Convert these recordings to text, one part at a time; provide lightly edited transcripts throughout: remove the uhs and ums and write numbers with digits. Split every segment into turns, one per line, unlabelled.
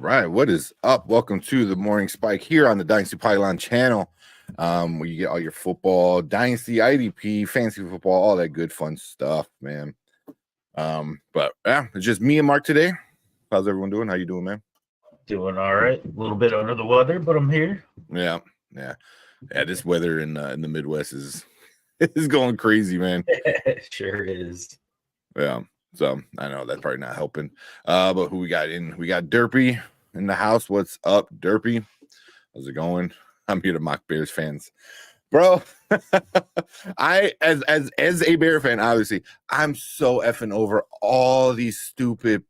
right, what is up? Welcome to the Morning Spike here on the Dynasty Pylon channel, where you get all your football, Dynasty, IDP, fantasy football, all that good fun stuff, man. But yeah, it's just me and Mark today. How's everyone doing? How you doing, man?
Doing all right. A little bit under the weather, but I'm here.
Yeah. This weather in the Midwest is going crazy, man.
It sure is.
Yeah. So I know that's probably not helping. But who we got in? We got Derpy in the house. What's up, Derpy? How's it going? I'm here to mock Bears fans, bro. I as a Bear fan, obviously, I'm so effing over all these stupid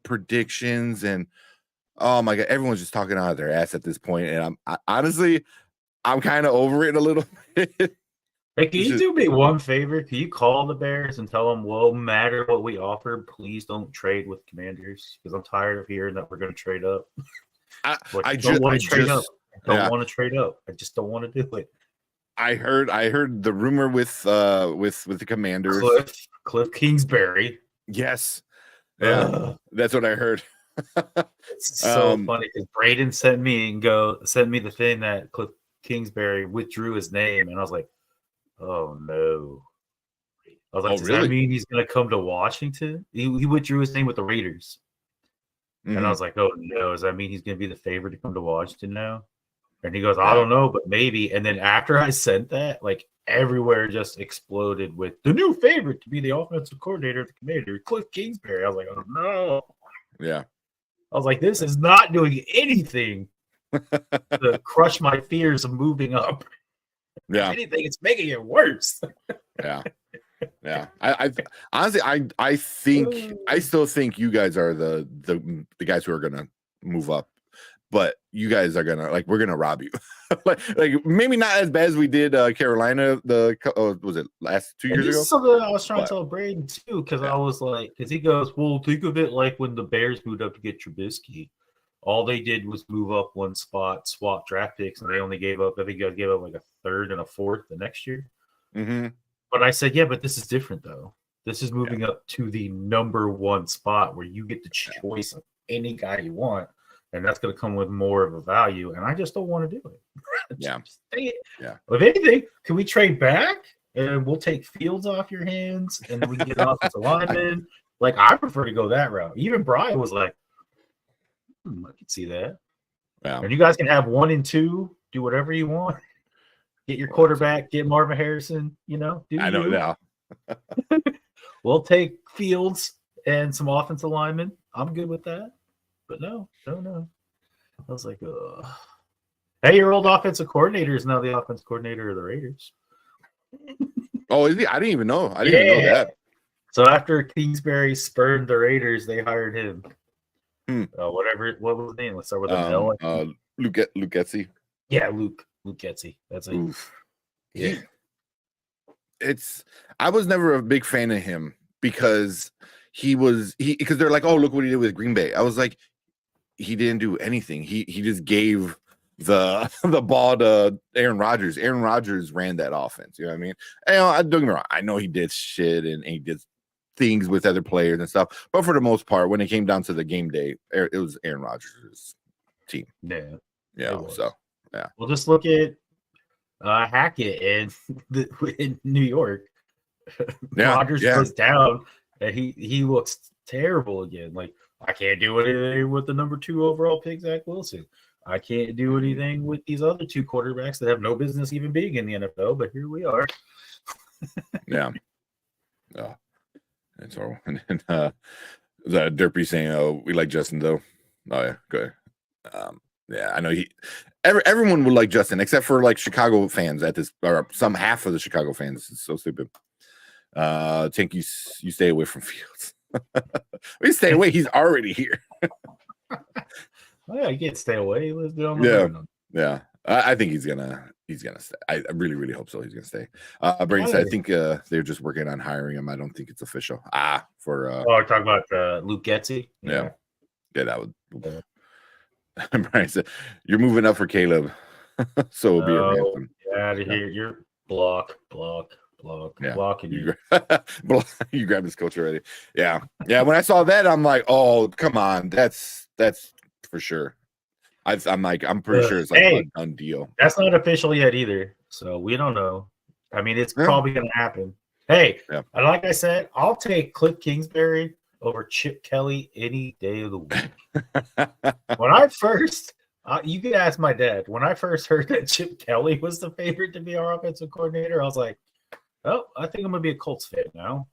predictions and oh my god, everyone's just talking out of their ass at this point, and honestly, I'm kind of over it a little bit.
Hey, can you do me one favor? Can you call the Bears and tell them, well, no matter what we offer, please don't trade with Commanders? Because I'm tired of hearing that we're going to trade up. I don't want to trade up. I don't want to trade up. I just don't want to do it.
I heard the rumor with the Commanders.
Cliff Kingsbury.
Yes. Yeah. That's what I heard.
It's so funny because Braden sent me the thing that Cliff Kingsbury withdrew his name, and I was like, oh no. I was like, does that mean he's going to come to Washington? He withdrew his name with the Raiders. Mm-hmm. And I was like, oh no, does that mean he's going to be the favorite to come to Washington now? And he goes, I don't know, but maybe. And then after I sent that, like everywhere just exploded with the new favorite to be the offensive coordinator of the Commanders, Cliff Kingsbury. I was like, oh no.
Yeah.
I was like, this is not doing anything to crush my fears of moving up.
Yeah.
If anything, it's making it worse.
Yeah. I honestly, I still think you guys are the guys who are gonna move up, but you guys are gonna we're gonna rob you. like maybe not as bad as we did Carolina. Was it last 2 years ago?
This is something I was trying to tell Braden too, because I was like, because he goes, well, think of it like when the Bears moved up to get Trubisky. All they did was move up one spot, swap draft picks, and they only gave up, I think you guys gave up like a third and a fourth the next year.
Mm-hmm.
But I said, yeah, but this is different, though. This is moving up to the number one spot where you get the choice of any guy you want, and that's going to come with more of a value, and I just don't want to do it.
Yeah.
If anything, can we trade back, and we'll take Fields off your hands, and we can get an offensive lineman? Like, I prefer to go that route. Even Brian was like, I can see that.
Yeah.
And you guys can have 1 and 2, do whatever you want. Get your quarterback, get Marvin Harrison,
I know now.
We'll take Fields and some offensive linemen. I'm good with that. But no. I was like, ugh. Hey, your old offensive coordinator is now the offensive coordinator of the Raiders.
Oh, is he? I didn't even know. I didn't even know that.
So after Kingsbury spurned the Raiders, they hired him. What was his name? Let's start with an L.
Luke Getsy.
Yeah, Luke Getsy. That's it. Yeah.
I was never a big fan of him because because they're like, oh, look what he did with Green Bay. I was like, he didn't do anything. He just gave the ball to Aaron Rodgers. Aaron Rodgers ran that offense. You know what I mean? And, don't get me wrong. I know he did shit and he did things with other players and stuff, but for the most part, when it came down to the game day, it was Aaron Rodgers' team.
Yeah.
So yeah.
We'll just look at Hackett in New York.
Yeah,
Rodgers goes down, and he looks terrible again. Like, I can't do anything with the number 2 overall pick, Zach Wilson. I can't do anything with these other 2 quarterbacks that have no business even being in the NFL, but here we are.
Yeah. That's horrible. And that Derpy saying, "Oh, we like Justin though." Oh yeah, good. Yeah, I know everyone would like Justin except for like Chicago fans at this, or some half of the Chicago fans. It's so stupid. Think you stay away from Fields. We stay away. He's already here.
Well, yeah, you can't stay away. Let's do it.
Yeah. I think he's gonna stay. I really, really hope so. He's gonna stay. Brady said, I think they're just working on hiring him. I don't think it's official. We're
talking about Luke Getsy.
Yeah, that would. Brian said, "You're moving up for Caleb, so it'll be a ransom."
Out of here! You're block.
Yeah.
Blocking you.
You grabbed his coach already. Yeah. When I saw that, I'm like, oh, come on, that's for sure. I'm pretty sure it's like a done deal.
That's not official yet either, so we don't know. I mean, it's probably going to happen. Hey, like I said, I'll take Cliff Kingsbury over Chip Kelly any day of the week. When I first, you could ask my dad, when I first heard that Chip Kelly was the favorite to be our offensive coordinator, I was like, oh, I think I'm going to be a Colts fan now.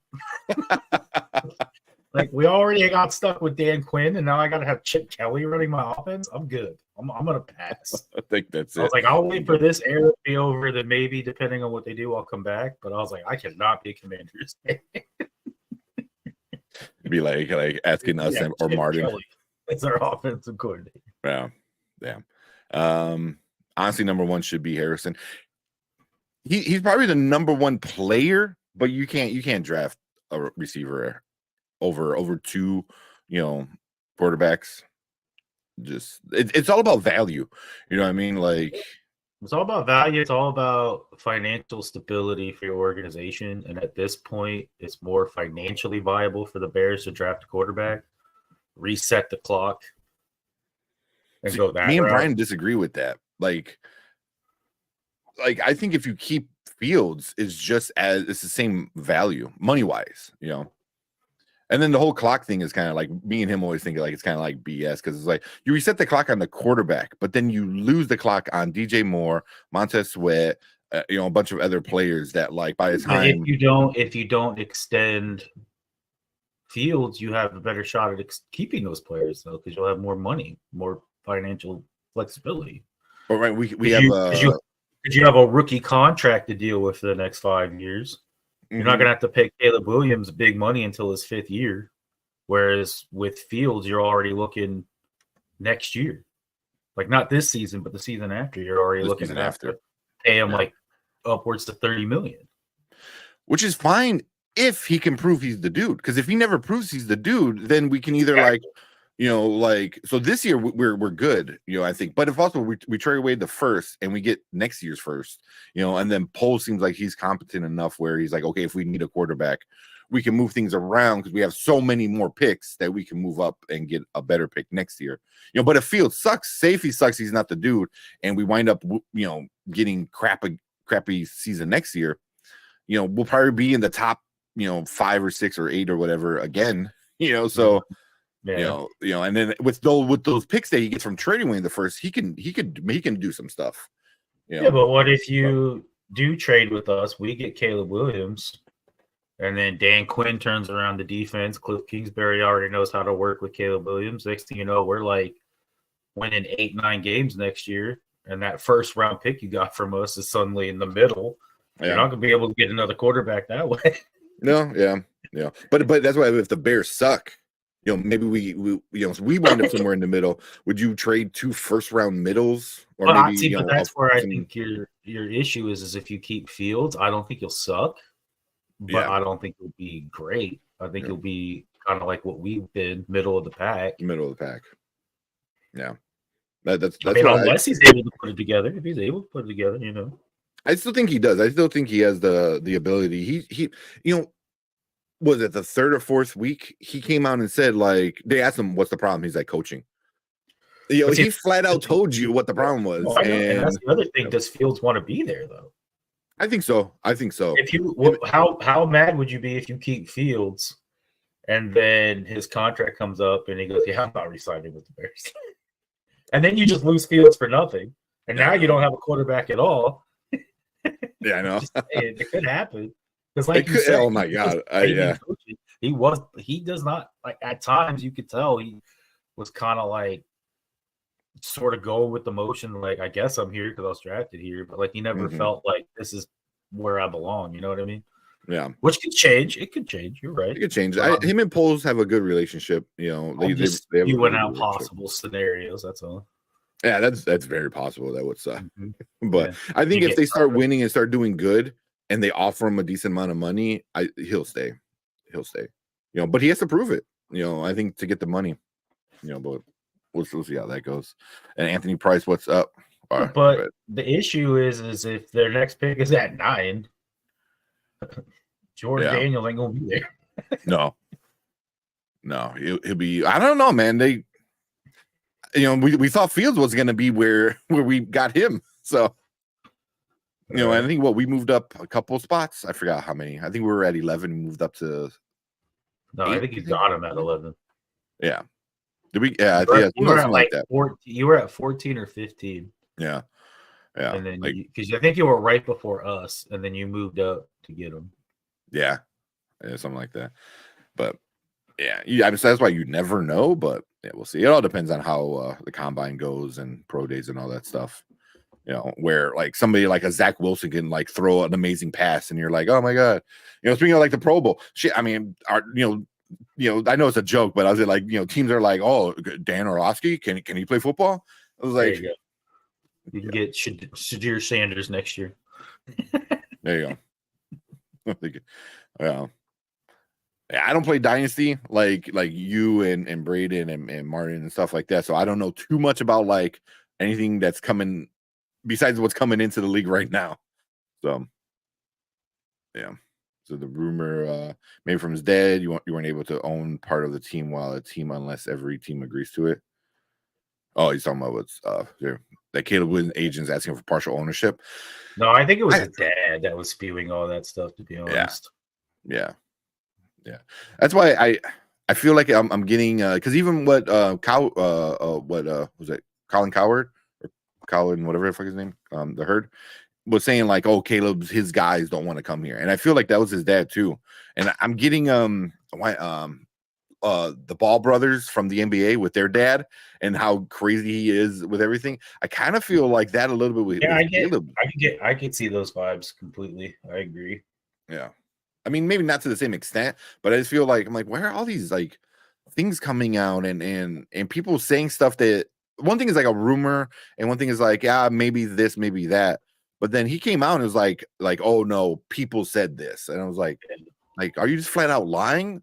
Like, we already got stuck with Dan Quinn, and now I got to have Chip Kelly running my offense. I'm good. I'm going to pass.
I think that's it.
I was like, I'll wait for this era to be over, then maybe, depending on what they do, I'll come back. But I was like, I cannot be Commanders.
Be like asking us or
Chip
Martin.
Kelly is our offensive coordinator.
Yeah. Honestly, number one should be Harrison. He's probably the number one player, but you can't draft a receiver over two, quarterbacks. Just it's all about value. You know what I mean? Like,
it's all about value. It's all about financial stability for your organization. And at this point, it's more financially viable for the Bears to draft a quarterback, reset the clock, and go that
me and
route.
Brian disagree with that. Like I think if you keep Fields, it's the same value money wise, And then the whole clock thing is kind of like me and him always thinking like it's kind of like BS because it's like you reset the clock on the quarterback, but then you lose the clock on DJ Moore, Montez Sweat, a bunch of other players that like by the time
if you don't extend Fields, you have a better shot at keeping those players though because you'll have more money, more financial flexibility.
All right, we have
because you have a rookie contract to deal with for the next 5 years. You're not going to have to pay Caleb Williams big money until his 5th year. Whereas with Fields, you're already looking next year. Like not this season, but the season after, you're already looking to have to pay him like upwards to $30 million.
Which is fine if he can prove he's the dude. Because if he never proves he's the dude, then we can either so this year we're good, I think. But if also we trade away the first and we get next year's first, and then Pohl seems like he's competent enough where he's like, okay, if we need a quarterback, we can move things around because we have so many more picks that we can move up and get a better pick next year. But if Fields sucks, say if he sucks, he's not the dude, and we wind up, getting crappy season next year, we'll probably be in the top, 5 or 6 or 8 or whatever again, so.
Yeah.
And then with those picks that he gets from trading away in the first, he can do some stuff.
Yeah, but what if you do trade with us? We get Caleb Williams, and then Dan Quinn turns around the defense. Cliff Kingsbury already knows how to work with Caleb Williams. Next thing you know, we're like winning 8-9 games next year, and that first round pick you got from us is suddenly in the middle. Yeah. You're not gonna be able to get another quarterback that way.
No, yeah. But that's why if the Bears suck. Maybe we wind up somewhere in the middle. Would you trade 2 first-round middles, or maybe?
But that's where I think your issue is if you keep Fields, I don't think you'll suck, but I don't think you'll be great. I think you'll be kind of like what we've been, middle of the pack. Yeah, that's. Unless he's able to put it together. If he's able to put it together,
I still think he does. I still think he has the ability. He was it the 3rd or 4th week? He came out and said, like, they asked him, what's the problem? He's like, coaching. He flat out told you what the problem was.
And that's the other thing. Does Fields want to be there, though?
I think so.
If you, how mad would you be if you keep Fields and then his contract comes up and he goes, yeah, I'm not re-signing with the Bears. And then you just lose Fields for nothing. And now you don't have a quarterback at all.
Yeah, I know.
It could happen. Because like you said,
oh my god,
he does not, like, at times you could tell he was kind of like sort of going with the motion, like, I guess I'm here because I was drafted here, but like he never felt like this is where I belong. You know what I mean?
Yeah.
Which could change. It could change. You're right.
It could change. Him and Poles have a good relationship. They
went out possible scenarios. That's all.
Yeah, that's very possible. That would suck. But I think if they start winning and start doing good, and they offer him a decent amount of money, he'll stay. But he has to prove it. I think to get the money. But we'll see how that goes. And Anthony Price, what's up?
But the issue is if their next pick is at 9, Jordan Daniels ain't gonna be there.
No, he'll be. I don't know, man. we thought Fields was going to be where we got him. So, I think we moved up a couple spots. I forgot how many. I think we were at 11. We moved up to.
No, 8, I think you got him at 11.
Yeah. Did we? Yeah, you were
at like 14. You were at 14 or 15.
Yeah. Yeah.
And then because I think you were right before us, and then you moved up to get him.
Yeah. Something like that. But yeah, that's why you never know. But yeah, we'll see. It all depends on how the combine goes and pro days and all that stuff. Where like somebody like a Zach Wilson can like throw an amazing pass, and you're like, oh my god. Speaking of like the Pro Bowl, shit. I mean, I know it's a joke, but I was like, teams are like, oh, Dan Orlovsky, can he play football? I was like,
you can get Shadir Sanders next year.
There you go. Yeah. I don't play Dynasty like you and Braden and Martin and stuff like that. So I don't know too much about like anything that's coming besides what's coming into the league right now. So yeah. So the rumor maybe from his dad, you weren't able to own part of the team while a team unless every team agrees to it. Oh, he's talking about what's that Caleb Williams agent's asking for partial ownership.
No, I think it was his dad that was spewing all that stuff, to be honest.
Yeah. That's why I feel like I'm getting because even what was it Colin Coward or Colin whatever the fuck his name the Herd was saying like, oh, his guys don't want to come here, and I feel like that was his dad too. And I'm getting the Ball brothers from the NBA with their dad and how crazy he is with everything. I kind of feel like that a little bit with Caleb.
I could see those vibes completely. I agree.
Yeah. I mean, maybe not to the same extent, but I just feel like I'm like, where are all these like things coming out and people saying stuff that one thing is like a rumor and one thing is like, yeah, maybe this, maybe that. But then he came out and was like, oh no, people said this. And I was like, are you just flat out lying?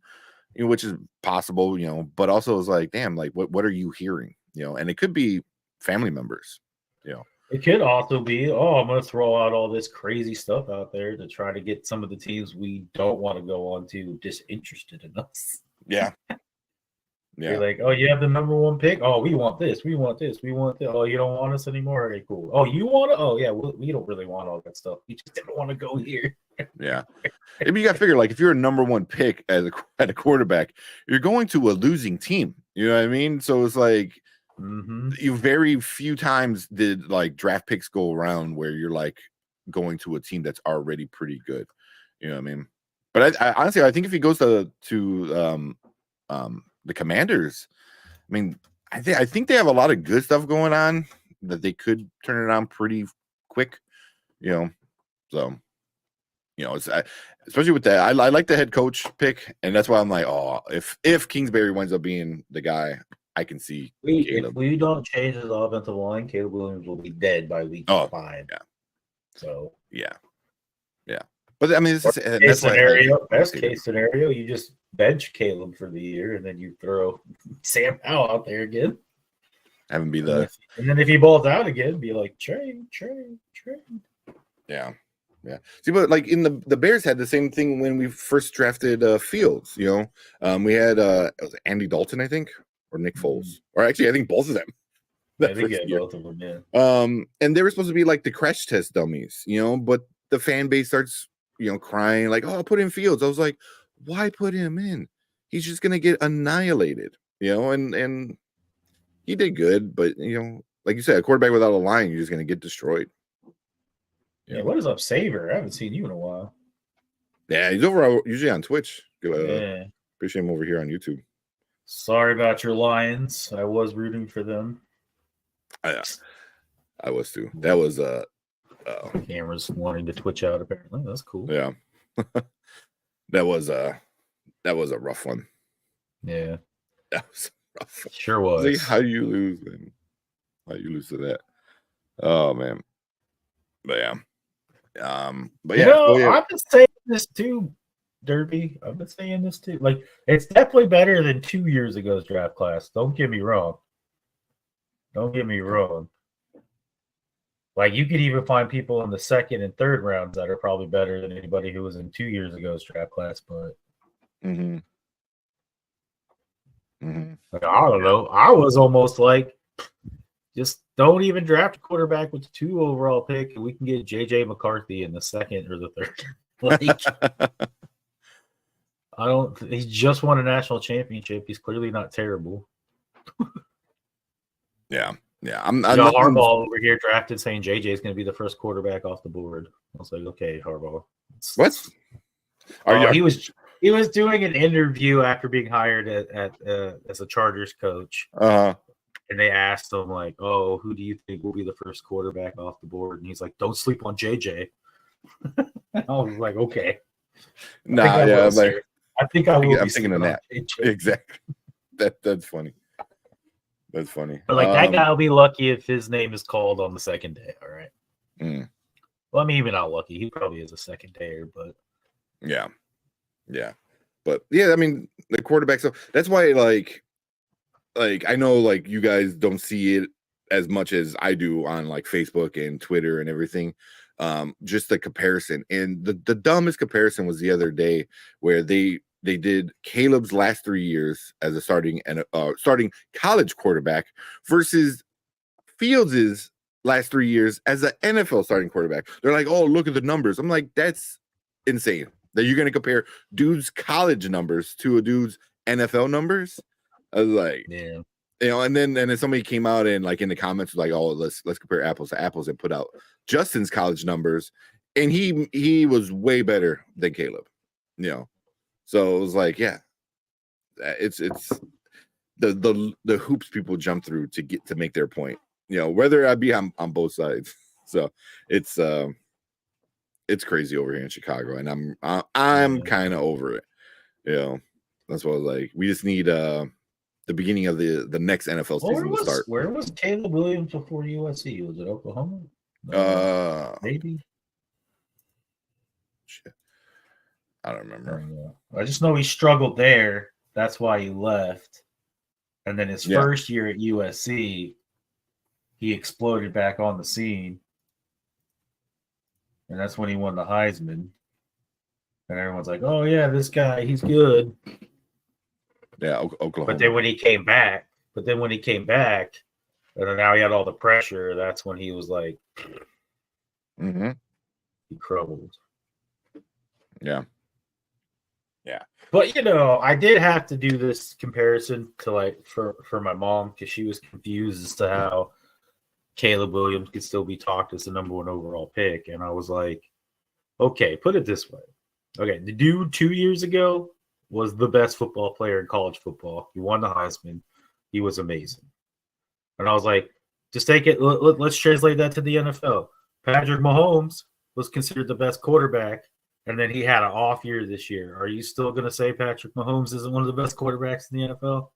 Which is possible, but also it was like, damn, like what are you hearing? And it could be family members,
It could also be, I'm going to throw out all this crazy stuff out there to try to get some of the teams we don't want to go on to disinterested in us.
Yeah.
You're like, oh, you have the number 1 pick? Oh, we want this. We want this. We want this. Oh, you don't want us anymore? Okay, cool. Oh, you want it? Oh, yeah, we don't really want all that stuff. We just didn't want to go here.
Yeah. Maybe you got to figure, like, if you're a number 1 pick at a quarterback, you're going to a losing team. You know what I mean? So it's like, you very few times did like draft picks go around where you're like going to a team that's already pretty good. You know what I mean? But I honestly, I think if he goes to the Commanders, I mean, I think they have a lot of good stuff going on that they could turn it on pretty quick. So it's especially with that. I like the head coach pick, and that's why I'm like, oh, if Kingsbury winds up being the guy, I can see.
If we don't change his offensive line, Caleb Williams will be dead by week 5.
Yeah.
So
yeah. But I mean,
best case scenario, you just bench Caleb for the year, and then you throw Sam Howell out there again.
Have him be
and then if he balls out again, be like trade.
Yeah. See, but like in the Bears had the same thing when we first drafted Fields. We had it was Andy Dalton, I think, or Nick Foles, or actually I think both of them.
I think both of them. Yeah.
And they were supposed to be like the crash test dummies, but the fan base starts, crying like, oh, put in Fields. I was like, why put him in? He's just gonna get annihilated, and he did good, but like you said, a quarterback without a line, you're just gonna get destroyed.
Yeah, what is up, Saver? I haven't seen you in a while.
Yeah, he's over usually on Twitch. Appreciate him over here on YouTube.
Sorry about your Lions. I was rooting for them.
I was too. That was
cameras wanting to twitch out. Apparently, that's cool.
Yeah, that was a rough one.
Yeah,
that was a rough one.
Sure was.
Like, how you lose, man? How you lose to that? Oh man. But yeah.
I've been saying this too, Derby. I've been saying this too. Like, it's definitely better than 2 years ago's draft class. Don't get me wrong. Like, you could even find people in the 2nd and 3rd rounds that are probably better than anybody who was in 2 years ago's draft class. But like, I don't know. I was almost like just don't even draft a quarterback with the 2 overall pick, and we can get J.J. McCarthy in the 2nd or the 3rd. Like, I don't. He just won a national championship. He's clearly not terrible.
Yeah.
I'm Harbaugh over here drafted saying JJ is going to be the first quarterback off the board. I was like, okay, Harbaugh.
What?
He was doing an interview after being hired as a Chargers coach. And they asked him, like, oh, who do you think will be the first quarterback off the board? And he's like, don't sleep on JJ. I was like, okay. I think I will.
I'm thinking of that. Exactly. That's funny. That's funny.
But like that guy will be lucky if his name is called on the 2nd day. All right. Well, I mean, even not lucky. He probably is a 2nd dayer, but
yeah. But yeah, I mean, the quarterback. So that's why, like I know, like, you guys don't see it as much as I do on like Facebook and Twitter and everything. Just the comparison, and the dumbest comparison was the other day where they did Caleb's last 3 years as a starting college quarterback versus Fields's last 3 years as an NFL starting quarterback. They're like, oh, look at the numbers. I'm like, that's insane that you're going to compare dude's college numbers to a dude's NFL numbers. I was like,
yeah.
You know, and then somebody came out and like in the comments was like, oh, let's compare apples to apples, and put out Justin's college numbers, and he was way better than Caleb, you know. So it was like, yeah, it's the hoops people jump through to make their point, you know, whether I be on both sides. So it's crazy over here in Chicago, and I'm kind of over it, you know. That's what I was like. We just need the beginning of the next NFL season to start.
Where was Caleb Williams before USC? Was it Oklahoma? Maybe.
Shit. I don't remember.
I just know he struggled there. That's why he left. And then his first year at USC, he exploded back on the scene. And that's when he won the Heisman. And everyone's like, oh, yeah, this guy, he's good.
Yeah, Oklahoma.
But then when he came back, and then now he had all the pressure, that's when he was like, he crumbled.
Yeah.
But, you know, I did have to do this comparison to, like, for my mom, because she was confused as to how Caleb Williams could still be talked as the number 1 overall pick. And I was like, okay, put it this way. Okay, the dude 2 years ago was the best football player in college football. He won the Heisman. He was amazing. And I was like, just take it. Let's translate that to the NFL. Patrick Mahomes was considered the best quarterback, and then he had an off year this year. Are you still going to say Patrick Mahomes isn't one of the best quarterbacks in the NFL?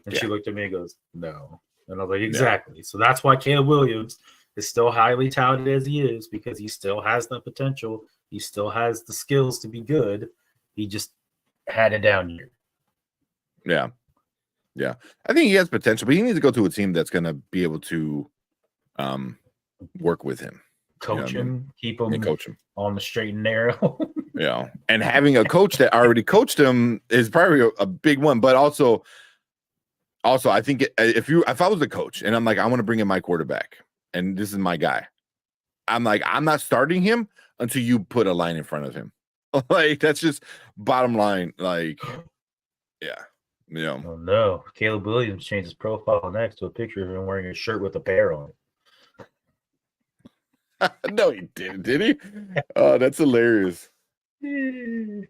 And she looked at me and goes, no. And I was like, exactly. So that's why Caleb Williams is still highly touted as he is, because he still has the potential. He still has the skills to be good. He just had a down year.
Yeah. I think he has potential, but he needs to go to a team that's going to be able to work with him.
Coach him, keep him on the straight and narrow.
Yeah. And having a coach that already coached him is probably a big one. But also I think if I was a coach and I'm like, I want to bring in my quarterback and this is my guy, I'm like, I'm not starting him until you put a line in front of him. Like, that's just bottom line. Like, yeah. You know.
Oh no. Caleb Williams changed his profile next to a picture of him wearing a shirt with a bear on it.
No, he didn't, did he? Oh, that's hilarious. I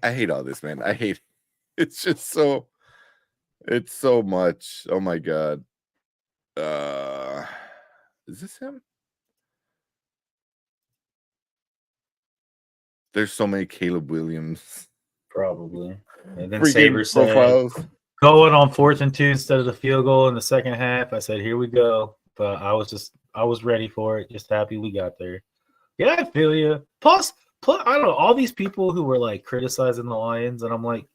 hate all this, man. I hate it's just so much. Oh my god. Is this him? There's so many Caleb Williams.
Probably. And then Saber said, going on 4th and 2 instead of the field goal in the second half. I said, here we go. But I was ready for it. Just happy we got there. Yeah, I feel you. Plus, I don't know, all these people who were like criticizing the Lions, and I'm like,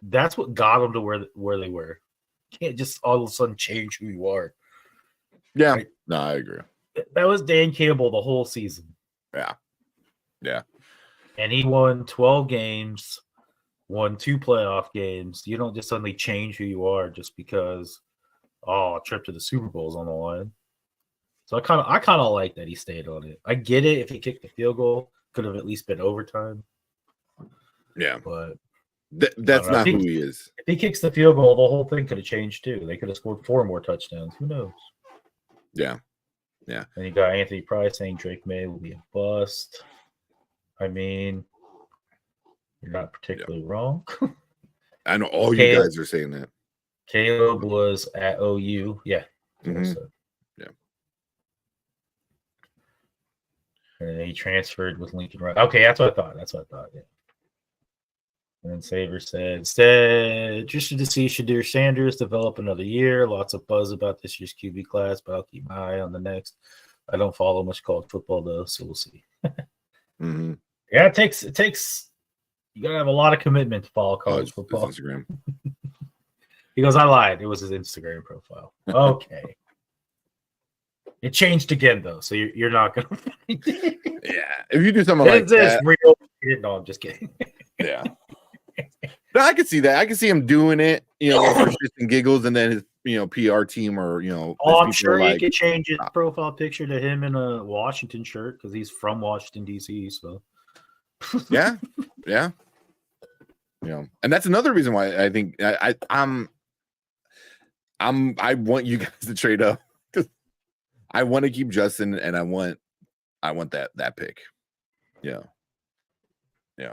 that's what got them to where they were. You can't just all of a sudden change who you are.
Yeah. Right? No, I agree.
That was Dan Campbell the whole season.
Yeah.
And he won 12 games won 2 playoff games. You don't just suddenly change who you are just because a trip to the Super Bowl is on the line. So I kind of like that he stayed on it. I get it. If he kicked the field goal, could have at least been overtime.
Yeah,
but
that's not who he is.
If he kicks the field goal, the whole thing could have changed too. They could have scored 4 more touchdowns. Who knows?
Yeah.
And you got Anthony Price saying Drake May will be a bust. I mean, you're not particularly wrong.
I know all you guys are saying that.
Caleb was at OU. Yeah.
Mm-hmm. Yeah.
And then he transferred with Lincoln Riley. Okay, that's what I thought. Yeah. And then Saver said, instead, interested to see Shadir Sanders develop another year. Lots of buzz about this year's QB class, but I'll keep my eye on the next. I don't follow much college football, though, so we'll see.
Mm-hmm.
Yeah, it takes you got to have a lot of commitment to follow college football.
Instagram.
He goes, I lied. It was his Instagram profile. Okay. It changed again, though, so you're not going to find it.
Yeah. If you do something like that.
Real? No, I'm just kidding.
Yeah. No, I can see that. I can see him doing it, for shits and giggles, and then his, PR team or,
I'm sure he could change his profile picture to him in a Washington shirt because he's from Washington, D.C., so.
Yeah. And that's another reason why I think I want you guys to trade up because I want to keep Justin and I want that pick. Yeah.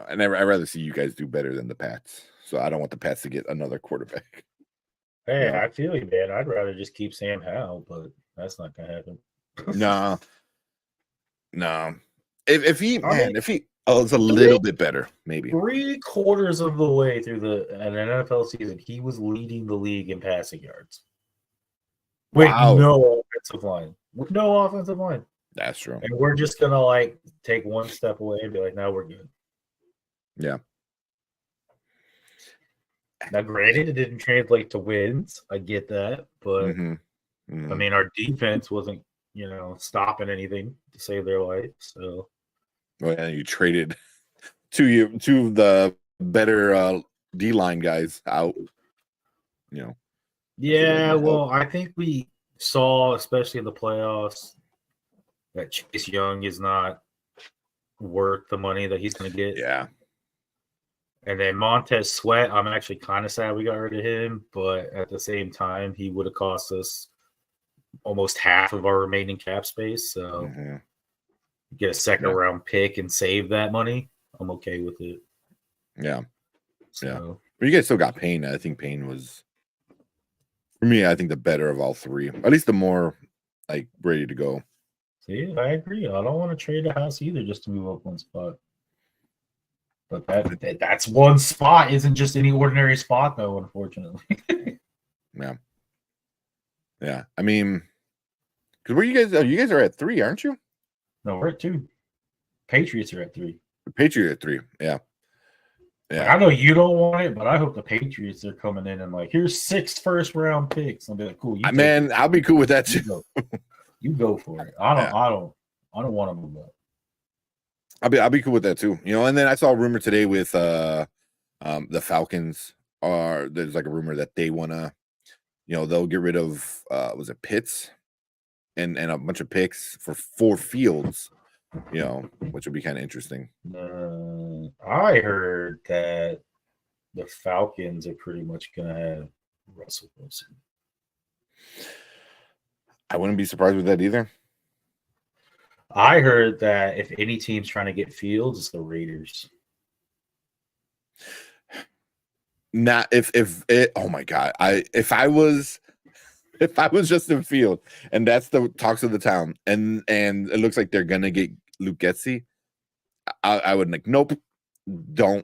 And I'd rather see you guys do better than the Pats. So I don't want the Pats to get another quarterback.
Hey, I feel you, man. I'd rather just keep Sam Howell, but that's not gonna happen.
No. If he it's a little bit better, maybe.
3/4 of the way through an NFL season, he was leading the league in passing yards. With no offensive line.
That's true.
And we're just gonna take one step away and be like, now we're good.
Yeah.
Now, granted, it didn't translate to wins. I get that, but I mean, our defense wasn't, stopping anything to save their life. So,
you traded two of the better D-line guys out.
Yeah, well, I think we saw, especially in the playoffs, that Chase Young is not worth the money that he's going to get.
Yeah.
And then Montez Sweat, I'm actually kind of sad we got rid of him, but at the same time, he would have cost us almost half of our remaining cap space. So get a second round pick and save that money. I'm okay with it.
Yeah.
So,
yeah. But you guys still got Payne. I think Payne was, for me, I think the better of all three. At least the more ready to go.
See, I agree. I don't want to trade a house either just to move up one spot. But that's one spot. Isn't just any ordinary spot, though, unfortunately.
Yeah. I mean, because where you guys are at 3, aren't you?
No, we're at 2. Patriots are at 3.
The Patriots are at 3. Yeah.
Yeah. I know you don't want it, but I hope the Patriots are coming in and here's 6 first-round picks. I'll be like, cool.
I'll be cool with that too.
You go for it. I don't want to move up.
I'll be cool with that too. And then I saw a rumor today with the Falcons there's a rumor that they wanna, they'll get rid of was it Pitts and a bunch of picks for 4 Fields, which would be kind of interesting.
I heard that the Falcons are pretty much gonna have Russell Wilson.
I wouldn't be surprised with that either.
I heard that if any team's trying to get Fields, it's the Raiders.
Not if it. Oh my God! If I was Justin Field, and that's the talks of the town, and it looks like they're gonna get Luke Getsy, I would nope, do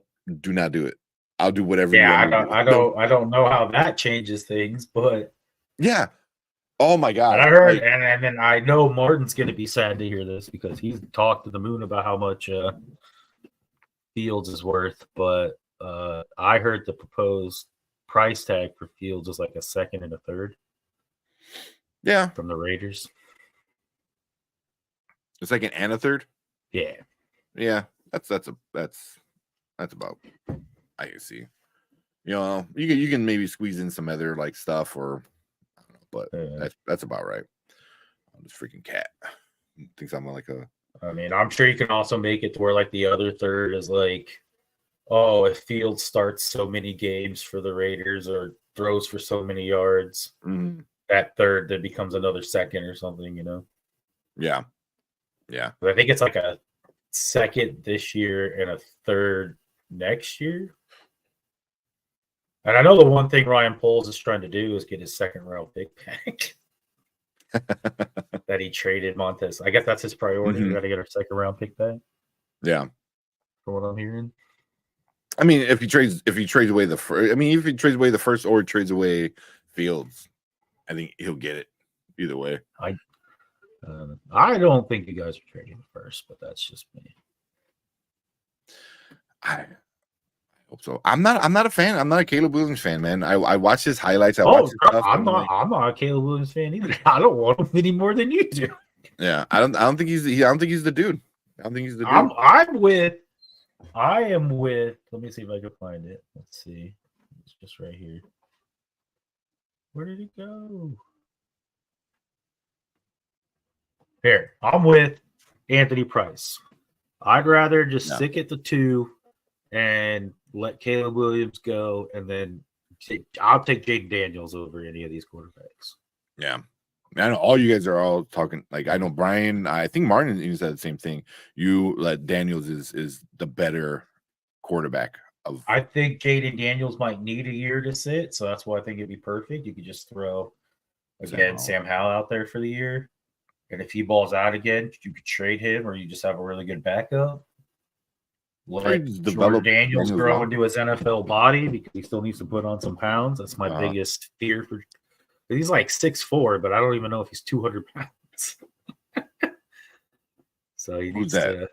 not do it. I'll do whatever.
Yeah, I don't know how that changes things, but
yeah. Oh my God!
And I heard, and then I know Martin's going to be sad to hear this because he's talked to the moon about how much Fields is worth. But I heard the proposed price tag for Fields is like a second and a third.
Yeah,
from the Raiders.
A second and a third.
Yeah.
That's about. I can see. You can maybe squeeze in some other like stuff, or I don't know, but that's about right. This freaking cat thinks I'm like a.
I mean, I'm sure you can also make it to where like the other third is like, oh, if Fields starts so many games for the Raiders or throws for so many yards, that third that becomes another second or something,
Yeah.
But I think it's like a second this year and a third next year. And I know the one thing Ryan Poles is trying to do is get his second round pick back. That he traded Montez. I guess that's his priority. We got to get our second round pick back.
Yeah,
from what I'm hearing.
I mean, if he trades away the first, if he trades away the first or trades away Fields, I think he'll get it either way.
I don't think you guys are trading the first, but that's just me.
I hope so. I'm not a fan. I'm not a Caleb Williams fan, man. I watch his highlights.
I'm not a Caleb Williams fan either. I don't want him any more than you do.
Yeah, I don't think he's the dude. I don't think he's the dude.
I am with. Let me see if I can find it. Let's see. It's just right here. Where did it go? Here, I'm with Anthony Price. I'd rather just stick at the 2 and let Caleb Williams go, and then I'll take Jaden Daniels over any of these quarterbacks.
Yeah. I know all you guys are all talking. Like, I know Brian, I think Martin even said the same thing. You let Daniels is the better quarterback of.
I think Jaden Daniels might need a year to sit, so that's why I think it'd be perfect. You could just throw Sam Howell out there for the year, and if he balls out again, you could trade him, or you just have a really good backup. Let Jordan Daniels grow into his NFL body because he still needs to put on some pounds. That's my biggest fear for. He's like 6'4", but I don't even know if he's 200 pounds. So he needs to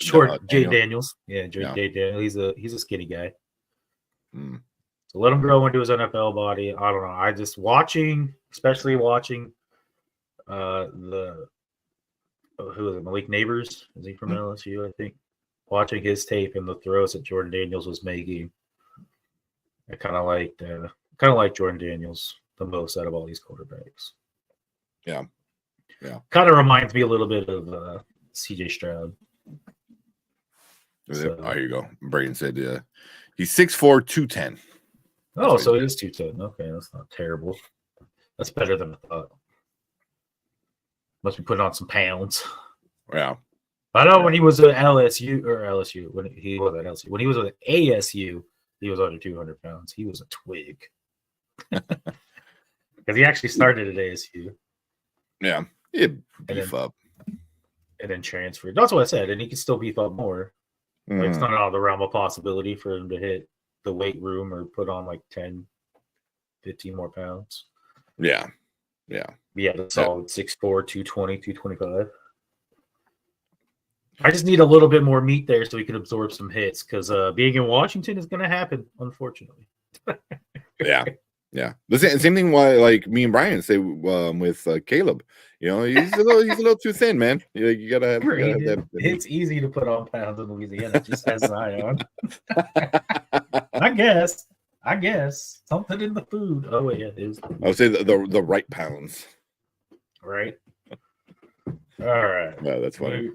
Jay Daniels. Yeah, Jay Daniels. He's a skinny guy. So let him grow into his NFL body. I don't know. I just especially watching who is it? Malik Neighbors. Is he from LSU? I think. Watching his tape and the throws that Jordan Daniels was making, I kind of like Jordan Daniels the most out of all these quarterbacks.
Yeah.
Kind of reminds me a little bit of CJ Stroud.
There you go. Braden said he's 6'4", 210.
Oh, so it is 210. Okay, that's not terrible. That's better than I thought. Must be putting on some pounds.
Yeah.
I know when he was at LSU, when he was at LSU, when he was at ASU, he was under 200 pounds. He was a twig. Because he actually started at ASU.
Yeah. He'd beef up.
And then transferred. That's what I said. And he could still beef up more. Like, it's not out of the realm of possibility for him to hit the weight room or put on like 10, 15 more pounds.
Yeah.
Yeah, the solid 6'4", 220, 225. I just need a little bit more meat there so he can absorb some hits because being in Washington is going to happen, unfortunately.
Yeah. The same thing. Why, like me and Brian say with Caleb, he's a little too thin, man. You gotta have that.
It's easy to put on pounds in Louisiana, just as Zion. I guess something in the food. Oh yeah, it is.
I would say the right pounds.
Right. All right.
No, that's funny.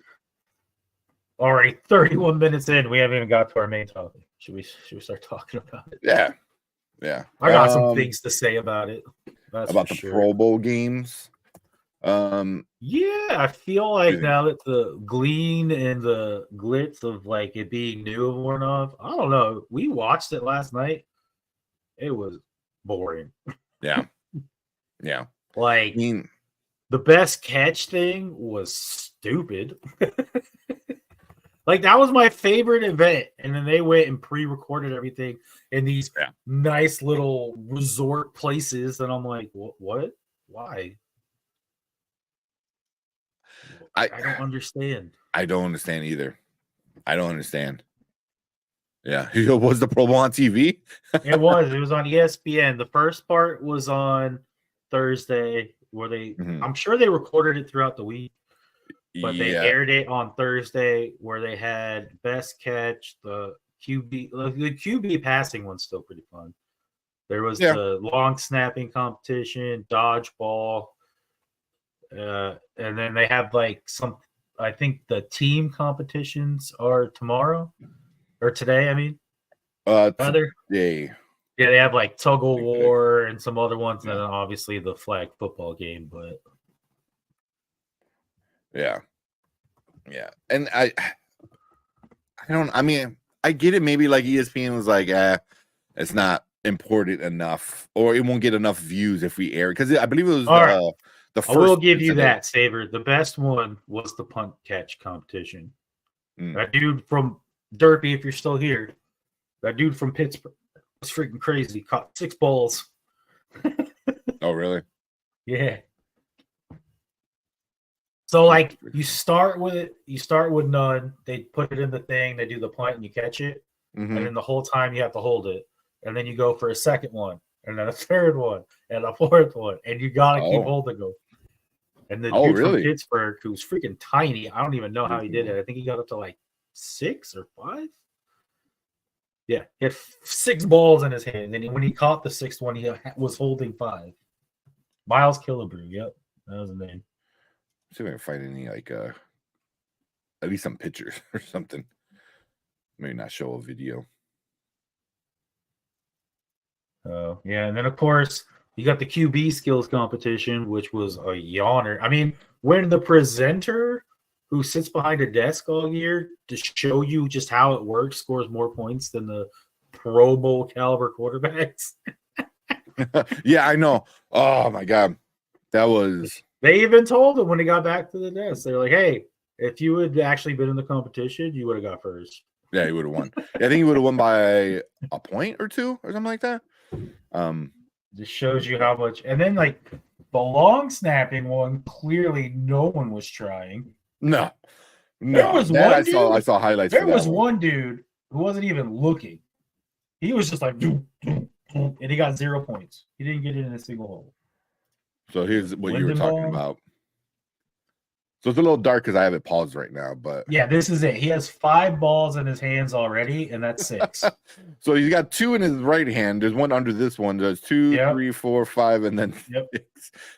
Already 31 minutes in, we haven't even got to our main topic. Should we start talking about it?
Yeah.
I got some things to say about it.
About the Pro Bowl games.
Yeah, I feel like now that the gleam and the glitz of like it being new and worn off, I don't know. We watched it last night. It was boring.
Yeah.
Like the best catch thing was stupid. Like, that was my favorite event. And then they went and pre-recorded everything in these nice little resort places. And I'm like, what? Why? I don't understand.
I don't understand either. I don't understand. Yeah. Was the Pro Bowl on TV?
It was on ESPN. The first part was on Thursday where I'm sure they recorded it throughout the week. But they aired it on Thursday where they had best catch, the QB. The QB passing one's still pretty fun. There was the long snapping competition, dodgeball, and then they have like some. I think the team competitions are tomorrow or today. I mean,
today.
Yeah, they have like tug of war and some other ones, and then obviously the flag football game. But
yeah, and I don't. I mean, I get it. Maybe like ESPN was like, it's not important enough, or it won't get enough views if we air it. Because I believe it was the first.
I will give you that, Saber. The best one was the punt catch competition. That dude from Derpy, if you're still here, that dude from Pittsburgh was freaking crazy. Caught 6 balls.
Oh, really?
Yeah. So like you start with none. They put it in the thing. They do the punt and you catch it, and then the whole time you have to hold it, and then you go for a second one, and then a third one, and a fourth one, and you gotta keep holding them. And the dude from Pittsburgh, who's freaking tiny, I don't even know how he did it. I think he got up to like 6 or 5. Yeah, he had 6 balls in his hand, and when he caught the 6th one, he was holding 5. Miles Killebrew, yep, that was his name.
See if I can find any like at least some pictures or something. Maybe not show a video.
Oh yeah, and then of course you got the QB skills competition, which was a yawner. I mean, when the presenter who sits behind a desk all year to show you just how it works scores more points than the Pro Bowl caliber quarterbacks.
Yeah, I know. Oh my God, that was.
They even told him when he got back to the desk, they're like, "Hey, if you had actually been in the competition, you would have got first."
Yeah, he would have won. I think he would have won by a point or 2 or something like that.
Just shows you how much. And then like the long snapping one, clearly no one was trying.
No.
There was one dude,
I saw highlights.
There was one dude who wasn't even looking. He was just like, and he got 0 points. He didn't get it in a single hole.
So here's what you were talking about. So it's a little dark because I have it paused right now, but
yeah, this is it. He has 5 balls in his hands already, and that's 6.
So he's got 2 in his right hand. There's one under this one. There's 2, 3, 4, 5, and then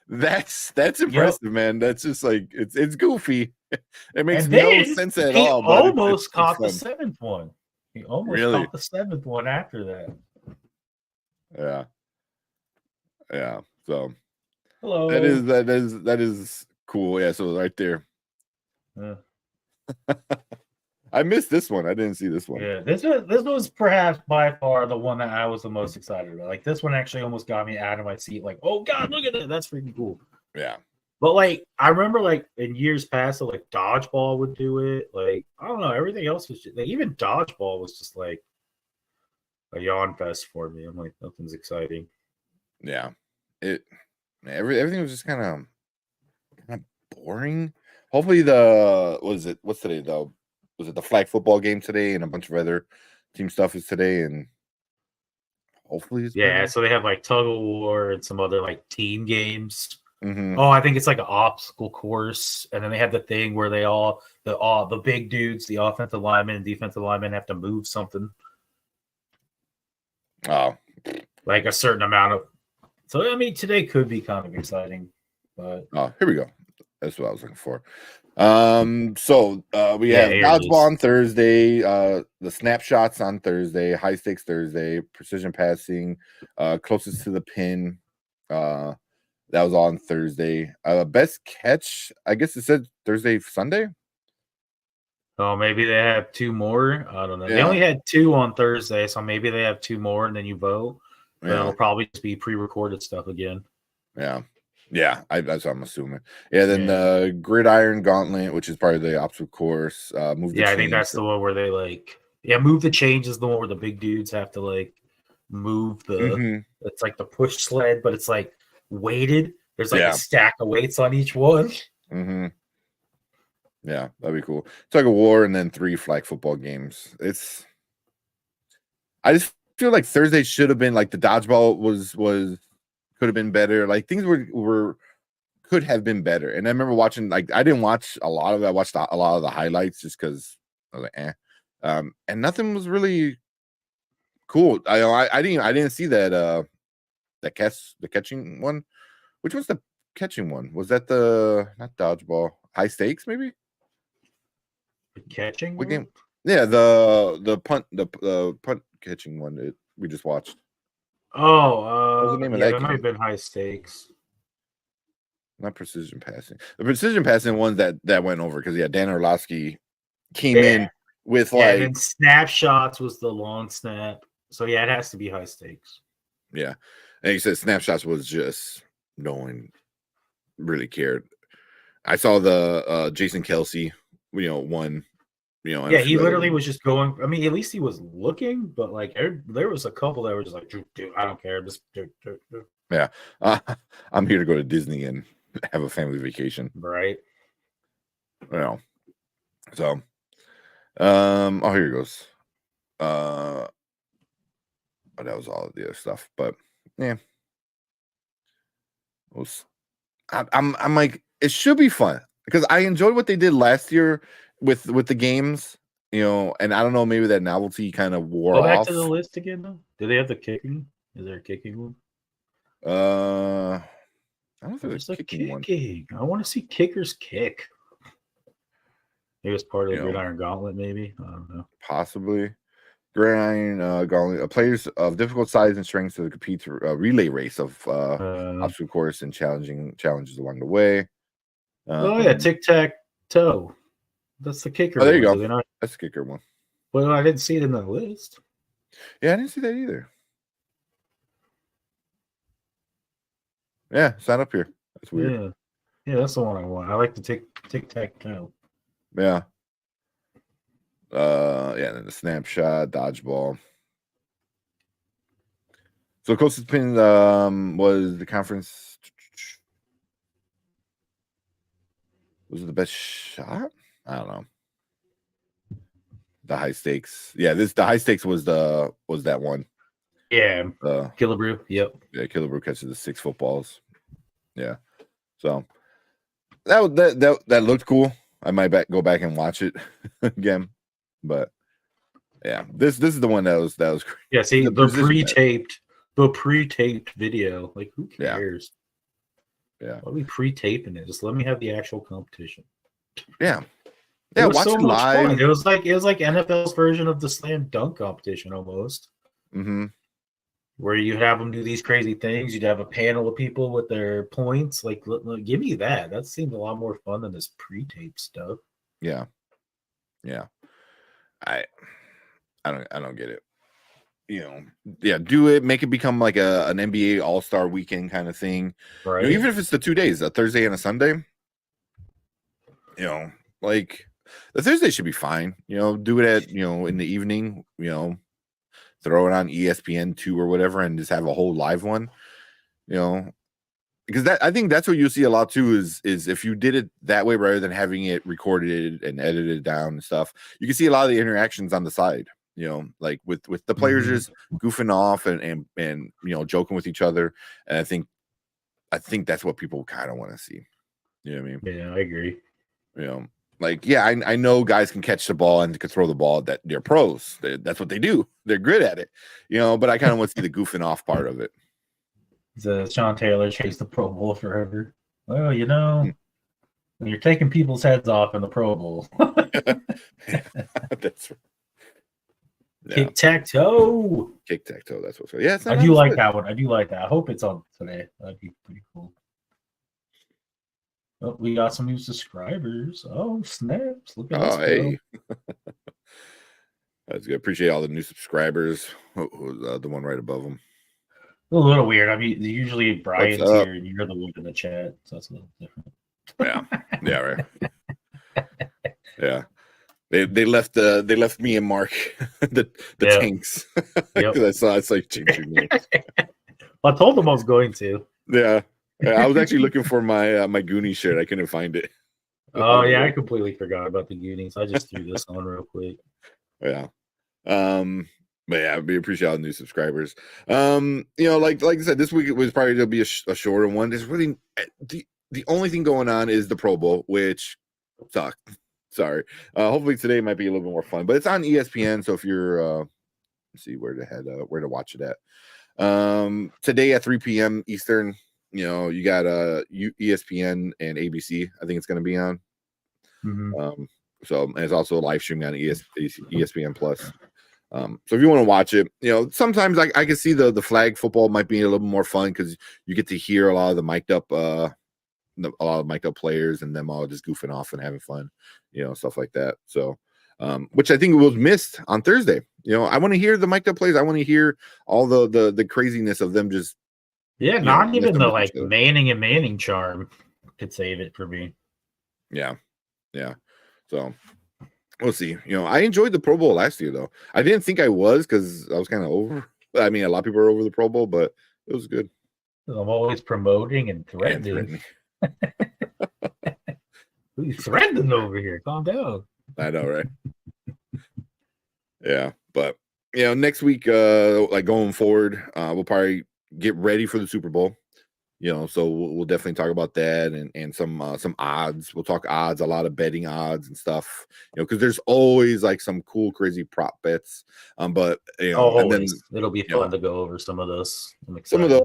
6. That's impressive, man. That's just like it's goofy. It makes no sense at all.
But almost caught the 7th one. He almost caught the 7th one after that.
Yeah. So
hello.
That is cool. Yeah. So right there. I missed this one. I didn't see this one.
Yeah, this was perhaps by far the one that I was the most excited about. Like this one actually almost got me out of my seat. Like, oh God, look at that. That's freaking cool.
Yeah.
But like I remember like in years past, so like dodgeball would do it. Like, I don't know, everything else was just, like even dodgeball was just like a yawn fest for me. I'm like, nothing's exciting.
Yeah. Everything was just kind of boring. Hopefully what's today though? Was it the flag football game today and a bunch of other team stuff is today, and hopefully it's better.
So they have like tug of war and some other like team games.
Mm-hmm.
Oh, I think it's like an obstacle course, and then they have the thing where they the big dudes, the offensive linemen and defensive linemen have to move something.
Oh,
like a certain amount of. So I mean, today could be kind of exciting, but
here we go. That's what I was looking for. So we have dodgeball on Thursday, the snapshots on Thursday, high stakes Thursday, precision passing, closest to the pin. That was on Thursday. Best catch, I guess it said Thursday, Sunday.
Oh, maybe they have 2 more. I don't know. Yeah. They only had 2 on Thursday, so maybe they have 2 more, and then you vote. But it'll probably just be pre-recorded stuff again.
Yeah, that's what I'm assuming. Yeah, then the gridiron gauntlet, which is part of the obstacle course. I
think that's the one where they move the change is the one where the big dudes have to like move the. It's like the push sled, but it's like weighted. There's like a stack of weights on each one.
Mm-hmm. Yeah, that'd be cool. Tug of war, and then 3 flag football games. I just feel like Thursday should have been like the dodgeball was could have been better. Like things could have been better. And I remember watching, like, I didn't watch a lot of it. I watched a lot of the highlights just because I was like, And nothing was really cool. I didn't see that the catching one. Which was the catching one? Was that the not dodgeball? High stakes, maybe?
The catching
What
one?
game? Yeah, the punt catching one we just watched.
Oh,
What was the name of
yeah,
that
that might
game?
have been high stakes.
Not precision passing. The precision passing ones that went over because Dan Orlovsky came in with
and then snapshots was the long snap. So yeah, it has to be high stakes.
Yeah, and he said snapshots was just no one really cared. I saw the Jason Kelsey, one.
Yeah, he literally was just going. I mean, at least he was looking, but like there was a couple that were just like, dude, I don't care. Just do.
Yeah, I'm here to go to Disney and have a family vacation.
Right.
So, oh, here it goes. That was all of the other stuff, but yeah, I'm like, it should be fun because I enjoyed what they did last year with the games, and I don't know, maybe that novelty kind of wore off.
Go back to the list again, though. Do they have the kicking? Is there a kicking one?
I don't think there's
a
kicking one.
I want to see kickers kick. It was part of the
You know,
Gridiron Gauntlet, maybe. I don't know.
Possibly. Gridiron Gauntlet. Players of difficult size and strengths to compete to a relay race of obstacle course and challenges along the way.
Oh yeah, tic-tac-toe. That's the kicker.
Oh, there you
one,
go. That's the kicker one.
Well, I didn't see it in the list.
Yeah, I didn't see that either. Yeah, sign up here. That's weird.
Yeah, that's the one I want. I like the tic-tac-toe.
Yeah. Yeah, and then the snapshot, dodgeball. So closest pin was the conference. Was it the best shot? I don't know. The high stakes. Yeah, the high stakes was that one.
Yeah. Killebrew. Yep.
Yeah, Killebrew catches the 6 footballs. Yeah. So that looked cool. I might go back and watch it again. But yeah, this is the one that was great.
Yeah, see the pre-taped video. Like, who cares?
Yeah.
Why are we pre-taping it? Just let me have the actual competition.
Yeah. Yeah, watch it live.
Fun. It was like NFL's version of the slam dunk competition almost.
Mm-hmm.
Where you have them do these crazy things. You'd have a panel of people with their points. Like, give me that. That seems a lot more fun than this pre-tape stuff.
Yeah. Yeah. I don't get it. Yeah, do it, make it become like an NBA All-Star weekend kind of thing.
Right.
Even if it's the 2 days, a Thursday and a Sunday. Like the Thursday should be fine. Do it at in the evening. Throw it on ESPN2 or whatever, and just have a whole live one. Because I think that's what you see a lot too. Is if you did it that way rather than having it recorded and edited down and stuff, you can see a lot of the interactions on the side. Like with the players just goofing off and joking with each other. And I think that's what people kind of want to see. You know what I mean?
Yeah, I agree.
Like, yeah, I know guys can catch the ball and can throw the ball, that they're pros. That's what they do. They're good at it, but I kind of want to see the goofing off part of it.
Sean Taylor chased the Pro Bowl forever. Well, when you're taking people's heads off in the Pro Bowl.
That's right.
Yeah. Tic-tac-toe.
Tic-tac-toe, that's what's yeah.
I do like that one. I do like that. I hope it's on today. That'd be pretty cool. Oh, we got some new subscribers. Oh, snaps. Look at us.
Hey. That's good. Appreciate all the new subscribers. The one right above them.
A little weird. I mean, usually Brian's here and you're the one in the chat, so that's a little different.
Yeah, right. Yeah, they left me and Mark the tanks. Yep. I saw you change your name.
I told them I was going to.
Yeah, I was actually looking for my my Goonie shirt. I couldn't find it.
Oh yeah, I completely forgot about the Goonies. I just threw this on real quick.
Yeah. But yeah, we appreciate all the new subscribers. Like I said, this week was probably going to be a shorter one. There's really the only thing going on is the Pro Bowl, which sucked. Sorry. Hopefully today might be a little bit more fun, but it's on ESPN. So if you're, let's see where to watch it at. Today at 3 p.m. Eastern, you got ESPN and ABC. I think it's going to be on.
Mm-hmm.
So and it's also a live streaming on ESPN Plus. So if you want to watch it, sometimes I can see the flag football might be a little more fun because you get to hear a lot of the mic'd up players and them all just goofing off and having fun, stuff like that. So, which I think was missed on Thursday. I want to hear the mic'd up players. I want to hear all the craziness of them just.
Yeah, not even the like Manning and Manning charm could save it for me.
Yeah. So we'll see. I enjoyed the Pro Bowl last year though. I didn't think I was because I was kind of over. I mean, a lot of people are over the Pro Bowl, but it was good.
I'm always promoting and threatening. Who you threatening over here? Calm down.
I know, right? Yeah, but next week, like going forward, we'll probably get ready for the Super Bowl. So we'll definitely talk about that and some odds. We'll talk odds, a lot of betting odds and stuff. Because there's always like some cool, crazy prop bets. But and then
it'll be fun to go over some of those.
Some of those.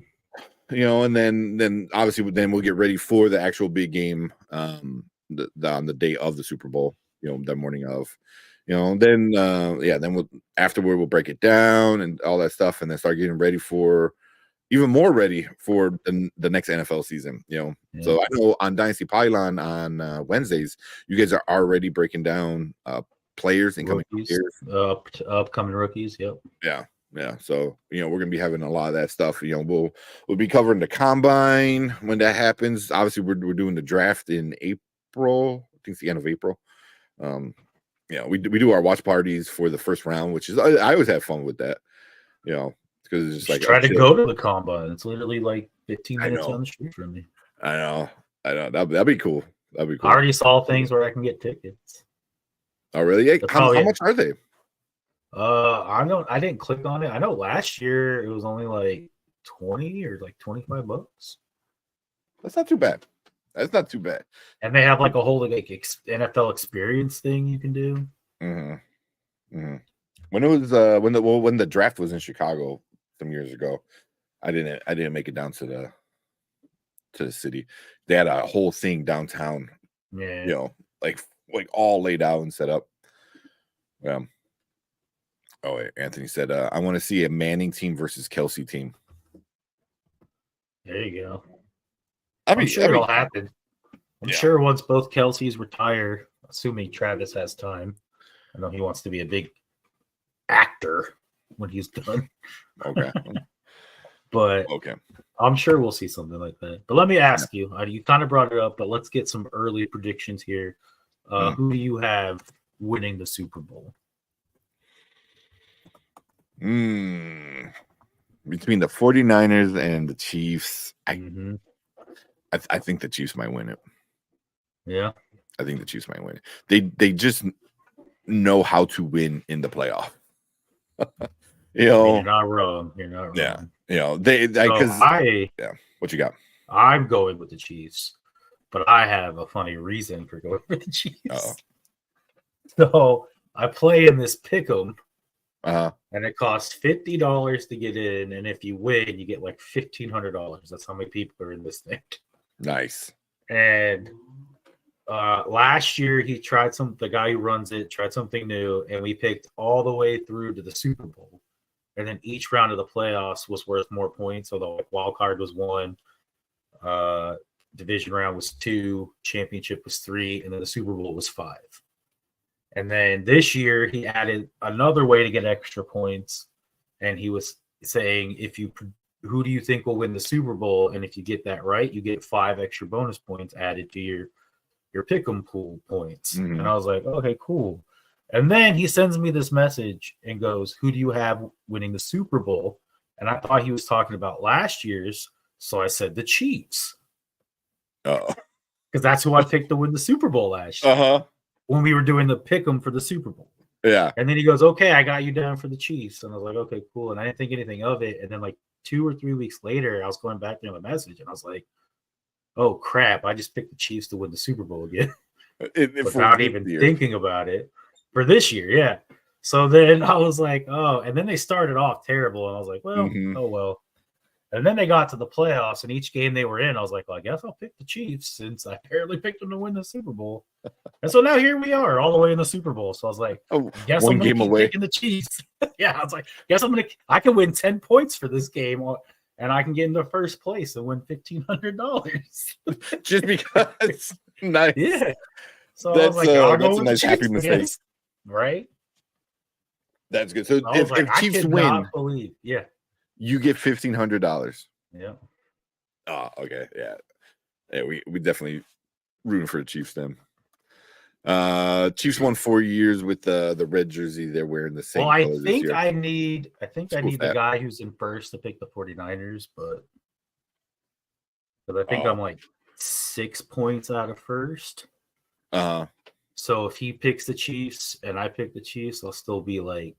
And then obviously we'll get ready for the actual big game on the day of the Super Bowl, the morning of, then afterward we'll break it down and all that stuff and then start getting ready for even more ready for the next NFL season, So I know on Dynasty Pylon on Wednesdays, you guys are already breaking down players and
upcoming rookies. Yep.
Yeah. So, we're going to be having a lot of that stuff. We'll be covering the combine when that happens. Obviously, we're doing the draft in April. I think it's the end of April. We do our watch parties for the first round, which is I always have fun with that. Because it's just like
try to go to the combine. It's literally like 15 minutes on the street from me.
I know. That'd be cool. I
already saw things where I can get tickets.
Oh, really? Yeah. How much are they?
I didn't click on it. I know last year it was only like 20 or like $25.
That's not too bad.
And they have like a whole like NFL experience thing you can do.
Mm-hmm. When it was when the draft was in Chicago some years ago, I didn't make it down to the city. They had a whole thing downtown.
Yeah.
Like all laid out and set up. Oh, wait, Anthony said, I want to see a Manning team versus Kelsey team.
There you go. I'm sure it'll happen. I'm sure once both Kelseys retire, assuming Travis has time. I know he wants to be a big actor when he's done.
Okay.
But I'm sure we'll see something like that. But let me ask you, you kind of brought it up, but let's get some early predictions here. Who do you have winning the Super Bowl?
Between the 49ers and the Chiefs, I think the Chiefs might win it.
Yeah.
I think the Chiefs might win it. They just know how to win in the playoff.
You're not wrong.
Yeah. What you got?
I'm going with the Chiefs, but I have a funny reason for going with the Chiefs.
Uh-oh.
So I play in this pick'em.
And
it costs $50 to get in, and if you win, you get like $1,500. That's how many people are in this thing.
Nice.
And last year the guy who runs it tried something new, and we picked all the way through to the Super Bowl. And then each round of the playoffs was worth more points. So the wild card was 1, division round was 2, championship was 3, and then the Super Bowl was 5. And then this year he added another way to get extra points, and he was saying who do you think will win the Super Bowl, and if you get that right, you get 5 extra bonus points added to your pick'em pool points. And I was like, okay, cool. And then he sends me this message and goes, who do you have winning the Super Bowl? And I thought he was talking about last year's, so I said the Chiefs.
Because
that's who I picked to win the Super Bowl last year. When we were doing the pick'em for the Super Bowl.
Yeah.
And then he goes, okay, I got you down for the Chiefs. And I was like, okay, cool. And I didn't think anything of it. And then like 2 or 3 weeks later, I was going back to the message and I was like, oh crap, I just picked the Chiefs to win the Super Bowl again. without even thinking about it for this year. Yeah. So then I was like, oh, and then they started off terrible. And I was like, well, oh, well. And then they got to the playoffs, and each game they were in, I was like, well, I guess I'll pick the Chiefs since I apparently picked them to win the Super Bowl. And so now here we are, all the way in the Super Bowl. So I was like, guess I'm going to keep picking the Chiefs. Yeah, I was like, guess I can win 10 points for this game, and I can get into first place and win $1,500.
Just because. Nice.
Yeah. So I was like, that's a nice happy mistake. Right?
That's good. So if Chiefs win,
yeah.
You get $1,500.
Yeah.
Oh, okay. Yeah. Yeah, we definitely rooting for the Chiefs then. Chiefs won 4 years with the red jersey. They're wearing the same.
Well, I think I need the guy who's in first to pick the 49ers, but I think I'm like 6 points out of first. So if he picks the Chiefs and I pick the Chiefs, I'll still be like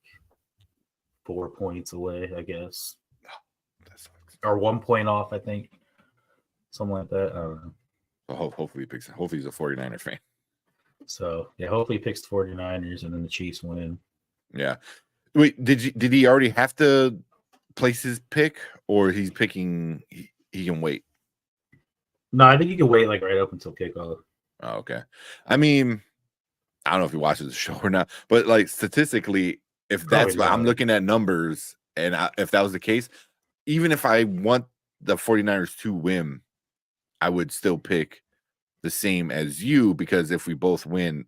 4 points away, I guess. Or 1 point off, I think. Something like that. I don't know.
Well, hopefully he's a 49er fan.
So yeah, hopefully he picks the 49ers and then the Chiefs win.
Yeah. Wait, did he already have to place his pick, or he's picking he can wait?
No, I think he can wait like right up until kickoff.
Oh, okay. I mean, I don't know if he watches the show or not, but like statistically, if that's what I'm looking at numbers, and if that was the case, even if I want the 49ers to win, I would still pick the same as you, because if we both win,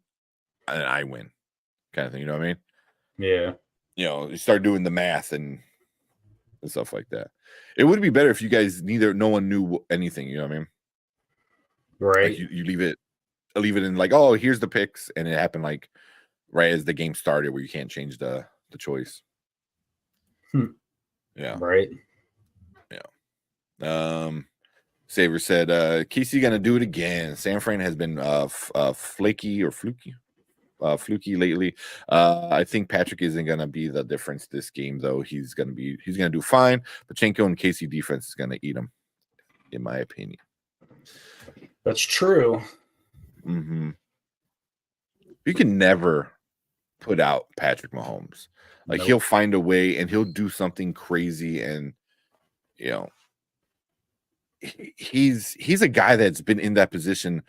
and I win, kind of thing. You know what I mean?
Yeah.
You know, you start doing the math and stuff like that. It would be better if you guys no one knew anything. You know what I mean?
Right.
Like you leave it in like, oh, here's the picks, and it happened like right as the game started, where you can't change the choice. Yeah.
Right.
Yeah. Saver said, Casey gonna do it again. San Fran has been fluky lately. I think Patrick isn't gonna be the difference this game, though. He's gonna do fine. Pachenko and Casey defense is gonna eat him, in my opinion.
That's true.
You can never put out Patrick Mahomes. Like, nope. He'll find a way and he'll do something crazy, and you know, he's a guy that's been in that position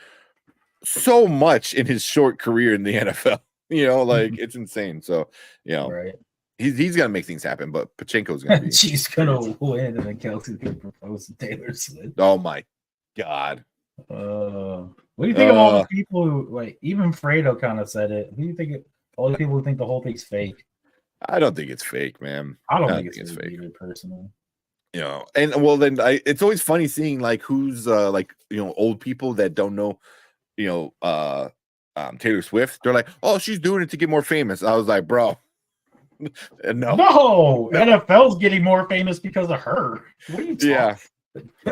so much in his short career in the NFL. You know, like it's insane. So, you know,
right.
He's gonna make things happen, but Pachenko's gonna be
she's gonna win, and then Kelsey's gonna propose to Taylor Swift.
Oh my God.
What do you think of all the people who, like, even Fredo kind of said it? Who do you think all the people who think the whole thing's fake?
I don't think it's fake, man.
I don't think it's fake either, personally.
You know, and well, then it's always funny seeing like who's like, you know, old people that don't know, you know, Taylor Swift. They're like, oh, she's doing it to get more famous. I was like, bro, no,
NFL's getting more famous because of her. What are you talking?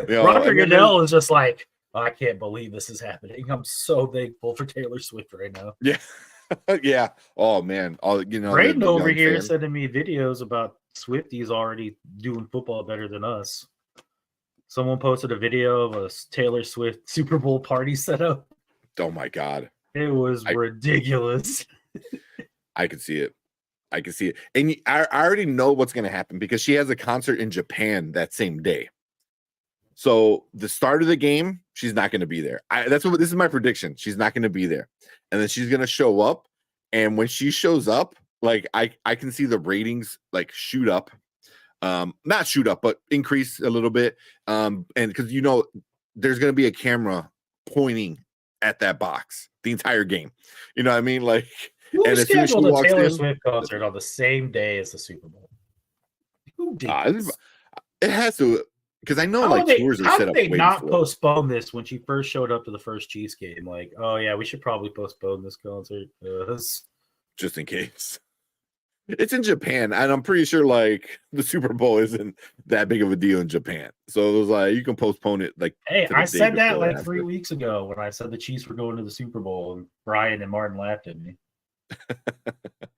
Yeah,
Roger Goodell is just like, I can't believe this is happening. I'm so thankful for Taylor Swift right now.
Yeah. Yeah. Oh man.
Braden over here sending me videos about Swifties already doing football better than us. Someone posted a video of a Taylor Swift Super Bowl party setup.
Oh my God.
It was ridiculous.
I could see it. And I already know what's going to happen, because she has a concert in Japan that same day. So the start of the game, she's not going to be there. This is my prediction. She's not going to be there. And then she's going to show up. And when she shows up, like I can see the ratings like shoot up. Not shoot up, but increase a little bit. And because, you know, there's going to be a camera pointing at that box the entire game. You know what I mean? Like,
and as soon as she walks in, Taylor Swift concert on the same day as the Super Bowl. Who did this?
It has to. Because I know tours are set up. How did they not
postpone this when she first showed up to the first Chiefs game? Like, oh yeah, we should probably postpone this concert.
Just in case. It's in Japan, and I'm pretty sure like the Super Bowl isn't that big of a deal in Japan. So it was like you can postpone it. Like,
hey, I said that like 3 weeks ago when I said the Chiefs were going to the Super Bowl, and Brian and Martin laughed at me.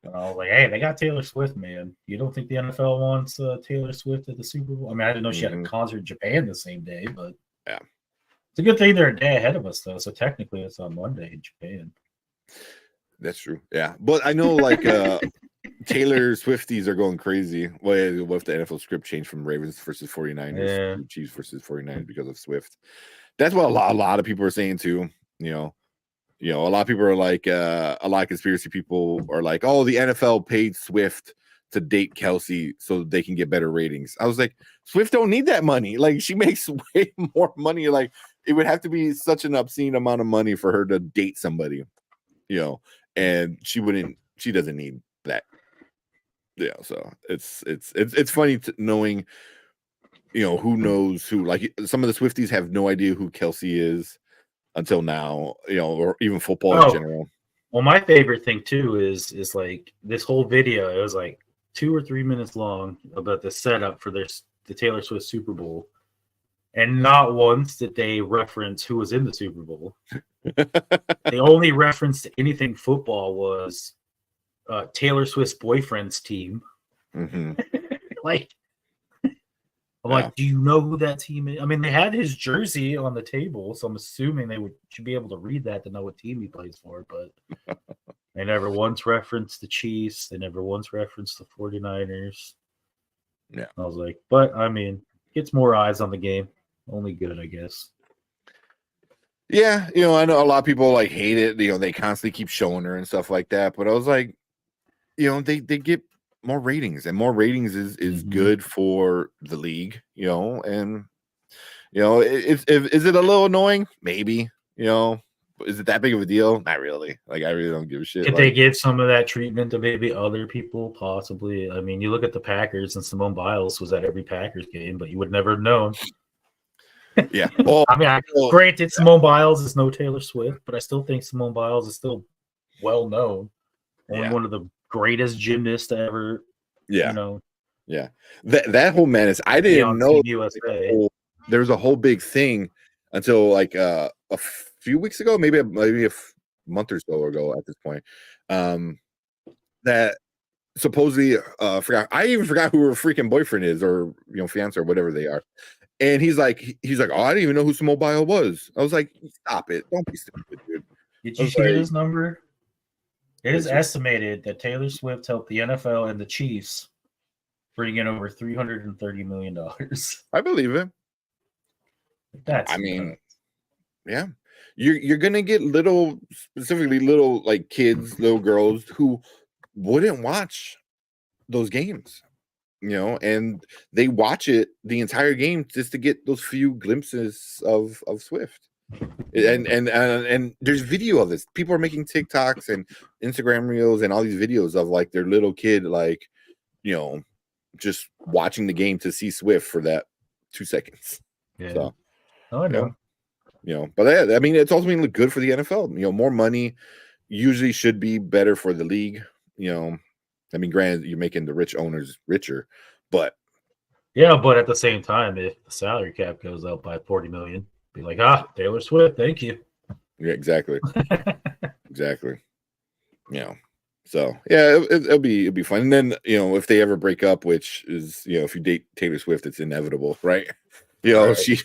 And I was like, hey, they got Taylor Swift, man. You don't think the NFL wants Taylor Swift at the Super Bowl? I mean, I didn't know she had a concert in Japan the same day, but
yeah,
it's a good thing they're a day ahead of us, though. So technically, it's on Monday in Japan.
That's true. Yeah. But I know like Taylor Swifties are going crazy. What if the NFL script changed from Ravens versus 49ers to Chiefs versus 49ers because of Swift? That's what a lot of people are saying too. A lot of people are like, a lot of conspiracy people are like, oh, the NFL paid Swift to date Kelsey so they can get better ratings. I was like, Swift don't need that money. Like, she makes way more money. Like, it would have to be such an obscene amount of money for her to date somebody, and she doesn't need that. Yeah, so it's funny knowing, who knows who. Like, some of the Swifties have no idea who Kelsey is until now, or even football in general.
Well, my favorite thing too is like this whole video. It was like 2 or 3 minutes long about the setup for the Taylor Swift Super Bowl, and not once did they reference who was in the Super Bowl. The only reference to anything football was Taylor Swift's boyfriend's team.
Mm-hmm.
I'm like, do you know who that team is? I mean, they had his jersey on the table, so I'm assuming they should be able to read that to know what team he plays for, but they never once referenced the Chiefs. They never once referenced the 49ers.
Yeah.
I was like, but I mean, gets more eyes on the game. Only good, I guess.
Yeah, I know a lot of people like hate it. They constantly keep showing her and stuff like that. But I was like, they get more ratings, and more ratings is good for the league, and is it a little annoying? Maybe, is it that big of a deal? Not really. Like, I really don't give a shit.
Did they give some of that treatment to maybe other people? Possibly. I mean, you look at the Packers, and Simone Biles was at every Packers game, but you would never have known.
Yeah. Well,
I mean, granted, Simone Biles is no Taylor Swift, but I still think Simone Biles is still well known. One of the greatest gymnasts to ever.
Yeah. Yeah. That whole menace. I didn't know there was a whole big thing until like a few weeks ago, maybe a month or so ago at this point. That supposedly I even forgot who her freaking boyfriend is, or fiance, or whatever they are. And he's like, oh, I didn't even know who Simone Biles was. I was like, stop it. Don't be stupid, dude.
Did you hear this number? It is estimated that Taylor Swift helped the NFL and the Chiefs bring in over $330 million.
I believe it. Yeah. You're gonna get specifically little like kids, little girls who wouldn't watch those games, and they watch it the entire game just to get those few glimpses of Swift. And there's video of this. People are making TikToks and Instagram reels and all these videos of like their little kid, like, just watching the game to see Swift for that 2 seconds.
Yeah.
So,
I know.
But I mean, it's ultimately good for the NFL. More money usually should be better for the league. I mean, granted, you're making the rich owners richer, but
but at the same time, if the salary cap goes up by $40 million, be like, Taylor Swift, thank you.
Yeah, exactly. Exactly. So it'll be fun. And then if they ever break up, which is if you date Taylor Swift, it's inevitable, right? Right.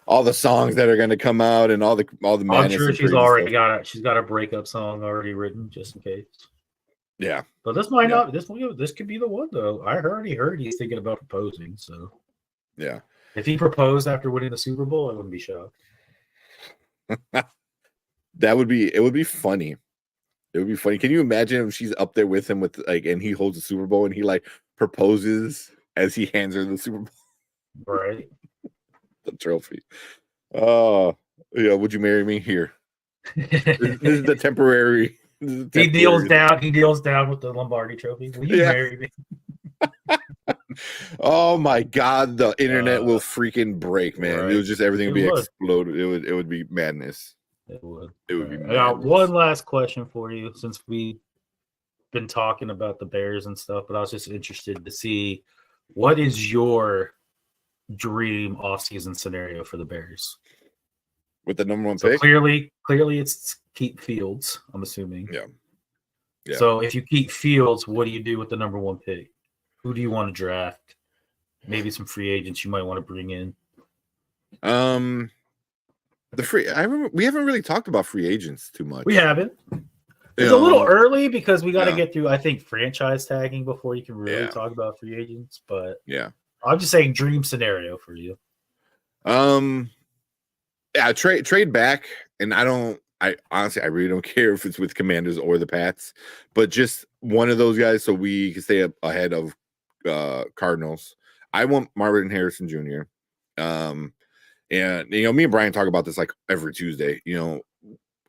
All the songs that are going to come out and all the
I'm sure she's already got a breakup song already written just in case.
Yeah,
but this might not. This could be the one though. I already heard he's thinking about proposing. So
yeah,
if he proposed after winning the Super Bowl, I wouldn't be shocked.
It would be funny. It would be funny. Can you imagine if she's up there with him and he holds the Super Bowl and he like proposes as he hands her the Super Bowl?
Right.
The trophy. Oh, would you marry me? Here. This is the temporary.
He kneels down. He kneels down with the Lombardi trophy. Will you marry me?
Oh my God! The internet will freaking break, man. Right. It was just everything would be exploded. It would be madness.
It would.
It would be.
I got one last question for you, since we've been talking about the Bears and stuff, but I was just interested to see what is your dream offseason scenario for the Bears
with the number one pick.
Clearly it's keep Fields, I'm assuming.
Yeah.
So if you keep Fields, what do you do with the number one pick? Who do you want to draft? Maybe some free agents you might want to bring in.
We haven't really talked about free agents too much.
We haven't. It's a little early because we got to
Yeah.
get through, I think, franchise tagging before you can really
Yeah.
talk about free agents. But
yeah,
I'm just saying dream scenario for you.
yeah, trade back, and I honestly, I really don't care if it's with Commanders or the Pats, but just one of those guys so we can stay up ahead of Cardinals. I want Marvin Harrison Jr. And you know, me and Brian talk about this like every Tuesday. You know,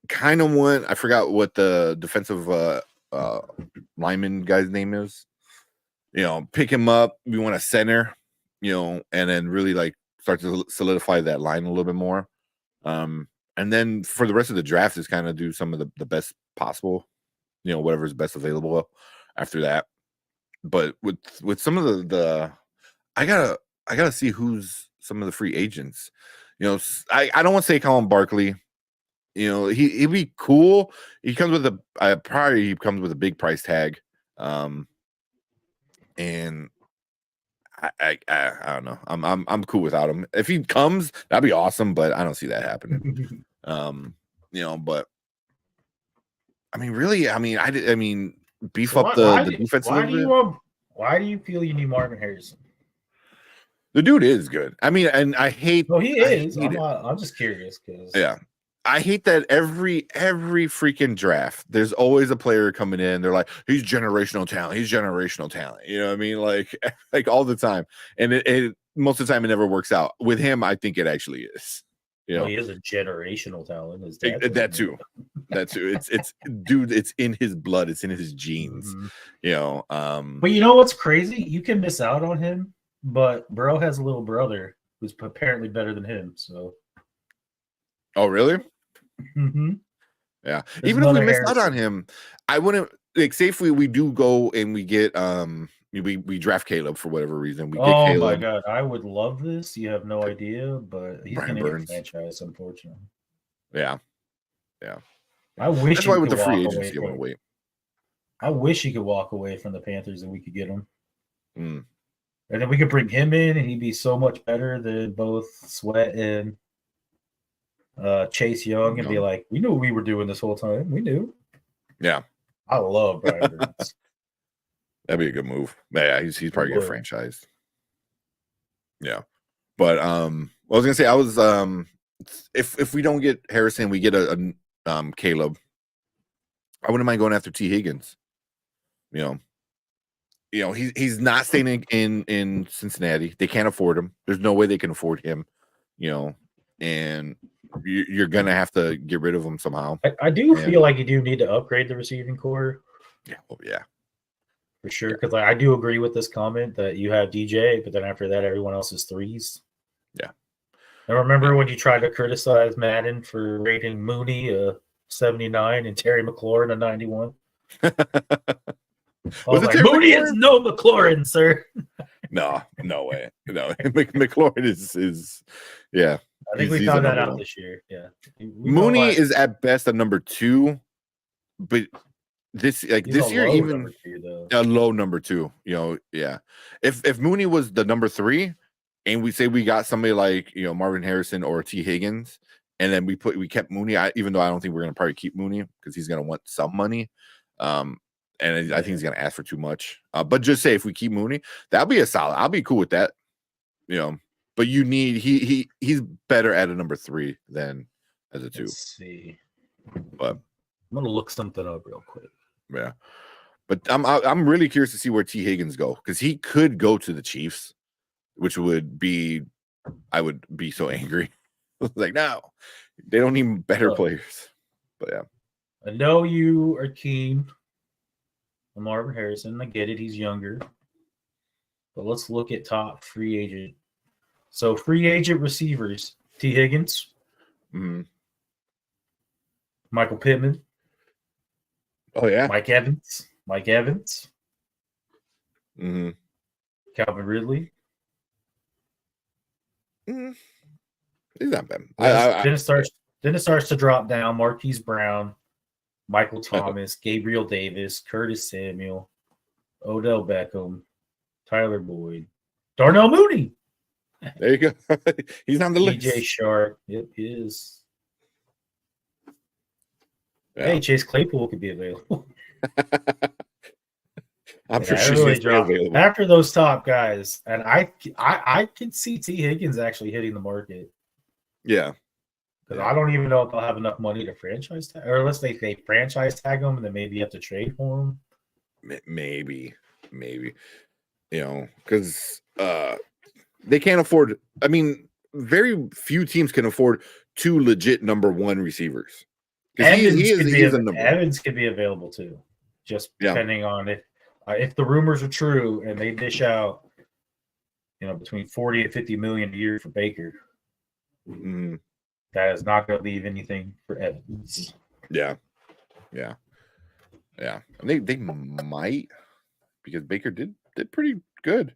kind of want, I forgot what the defensive lineman guy's name is. You know, pick him up. We want a center. You know, and then really like start to solidify that line a little bit more. And then for the rest of the draft is kind of do some of the best possible, you know, whatever's best available after that. But with some of the I gotta see who's some of the free agents. You know, I don't want to say Colin Barkley. You know, he'd be cool. He comes with probably he comes with a big price tag. And I don't know. I'm cool without him. If he comes, that'd be awesome, but I don't see that happening. You know, but I mean, really, I mean, beef up the defense a little bit.
Why do you feel you need Marvin Harrison?
The dude is good. I mean, and I hate.
No, he is. I'm just curious because
yeah, I hate that every freaking draft, there's always a player coming in. They're like, he's generational talent. He's generational talent. You know what I mean? Like all the time, and it most of the time it never works out. With him, I think it actually is. You know,
he is a generational talent.
That too. It's dude. It's in his blood. It's in his genes.
Mm-hmm.
You know.
But you know what's crazy? You can miss out on him, but bro has a little brother who's apparently better than him. So.
Oh really?
Mm-hmm.
Yeah. Even if we miss out on him, I wouldn't like. Say if we do go and we get we draft Caleb for whatever reason. We get Caleb.
My god, I would love this. You have no idea, but he's going to get franchise, unfortunately.
Yeah.
I wish
that's why with the free agency, I want to wait.
I wish he could walk away from the Panthers and we could get him. And then we could bring him in, and he'd be so much better than both Sweat and Chase Young, and be like, we knew what we were doing this whole time. We knew.
Yeah.
I love Brian Burns.
That'd be a good move. Yeah, he's probably get franchised. Yeah. But I was gonna say I was if we don't get Harrison, we get a Caleb. I wouldn't mind going after T. Higgins. You know, he's not staying in Cincinnati. They can't afford him. There's no way they can afford him, you know, and you're gonna have to get rid of him somehow.
I do feel like you do need to upgrade the receiving core.
Yeah, well, yeah.
For sure, because I do agree with this comment that you have DJ, but then after that, everyone else is threes.
Yeah.
I remember when you tried to criticize Madden for rating Mooney a 79 and Terry McLaurin a 91. Was it Mooney is no McLaurin, sir.
No way. No, McLaurin is yeah.
I think we found that out this year. Yeah.
Mooney is at best a number 2, but this year even a low number 2, you know. Yeah, if Mooney was the number 3 and we say we got somebody like, you know, Marvin Harrison or T. Higgins, and then we kept Mooney, even though I don't think we're gonna probably keep Mooney because he's gonna want some money, and I think he's gonna ask for too much, but just say if we keep Mooney, that'll be a solid. I'll be cool with that, you know. But you need he's better at a number 3 than as a 2.
Let's see,
but
I'm gonna look something up real quick.
Yeah, but I'm really curious to see where T. Higgins go, because he could go to the Chiefs, which would be, I would be so angry. Like, no, they don't need better players. But yeah,
I know you are keen on Marvin Harrison. I get it; he's younger. But let's look at top free agent. So free agent receivers: T. Higgins, Michael Pittman.
Oh yeah,
Mike Evans,
mm-hmm.
Calvin Ridley.
Mm-hmm. He's not bad.
Then it starts to drop down. Marquise Brown, Michael Thomas, Gabriel Davis, Curtis Samuel, Odell Beckham, Tyler Boyd, Darnell Mooney.
There you go. He's on the list.
DJ Shark. It is. Hey, Chase Claypool could be available.
I'm sure she's really available
after those top guys, and I can see T. Higgins actually hitting the market.
Yeah,
because I don't even know if they'll have enough money to franchise tag, or unless they franchise tag them and then maybe you have to trade for them.
Maybe, because they can't afford. I mean, very few teams can afford 2 legit number 1 receivers.
Evans could be available too, just depending on if the rumors are true and they dish out, between 40 and 50 million a year for Baker.
Mm-hmm.
That is not going to leave anything for Evans.
Yeah. And they might, because Baker did pretty good.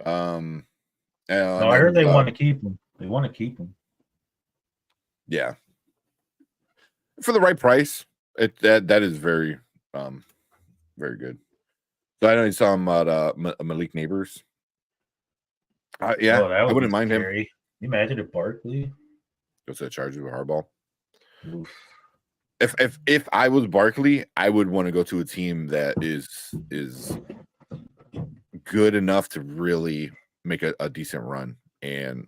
I heard they want to keep him. They want to keep him.
Yeah. For the right price, that is very very good. So I know you saw him at Malik Neighbors. I wouldn't mind him.
Can you imagine if Barkley
goes to charge with a hardball? Oof. If I was Barkley, I would want to go to a team that is good enough to really make a decent run, and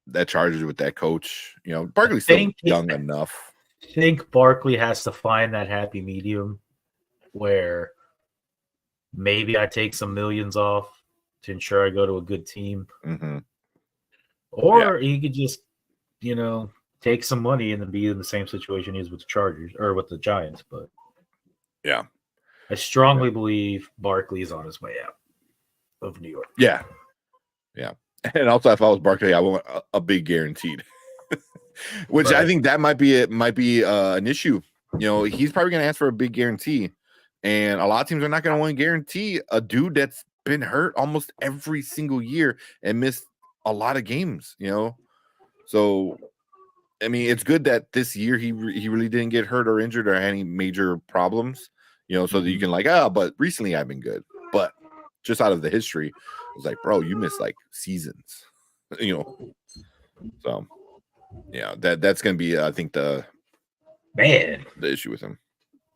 that Chargers with that coach, Barkley's still young enough.
I think Barkley has to find that happy medium where maybe I take some millions off to ensure I go to a good team.
Mm-hmm.
Or he could just, take some money and then be in the same situation he is with the Chargers or with the Giants. But
yeah,
I strongly believe Barkley's on his way out of New York.
Yeah. And also, if I was Barkley, I want a big guaranteed, which I think that might be an issue. He's probably going to ask for a big guarantee, and a lot of teams are not going to want to guarantee a dude that's been hurt almost every single year and missed a lot of games. So I mean, it's good that this year he really didn't get hurt or injured or any major problems. So that you can but recently I've been good, but just out of the history, it's like, bro, you missed like seasons. So yeah, that's gonna be I think the issue with him.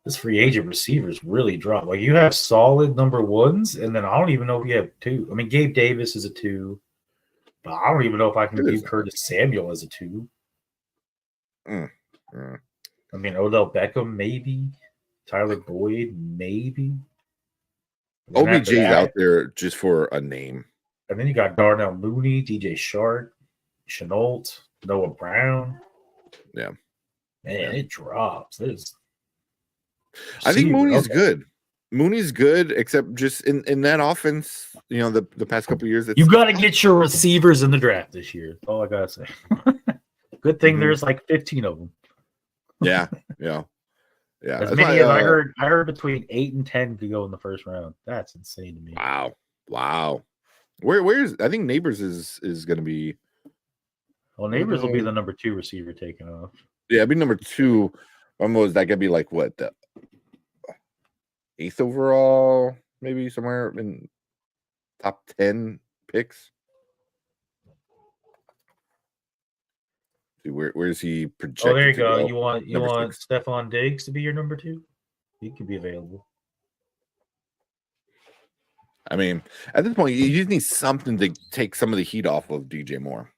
This free agent receivers really dropped. Like, you have solid number 1s, and then I don't even know if you have 2. I mean, Gabe Davis is a 2, but I don't even know if I can view Curtis Samuel as a 2. I mean, Odell Beckham maybe, Tyler Boyd maybe.
OBJ's out there just for a name.
And then you got Darnell Mooney, DJ Shark, Chenault, Noah Brown.
Yeah.
Man, it drops.
I think Mooney's good. Mooney's good, except just in that offense, the past couple of years.
You got to get your receivers in the draft this year. That's all I got to say. Good thing there's like 15 of them.
Yeah.
As many as I heard between 8 and 10 could go in the first round. That's insane to me.
Wow. Where's I think Neighbors is going to be.
Well, Neighbors will be the number 2 receiver taken off.
Yeah, it'd be number 2. Almost that could be like what, the 8th overall, maybe somewhere in top 10 picks. Where's he projected?
Oh, there you go. You want Stephon Diggs to be your number 2? He could be available.
I mean, at this point, you just need something to take some of the heat off of DJ Moore.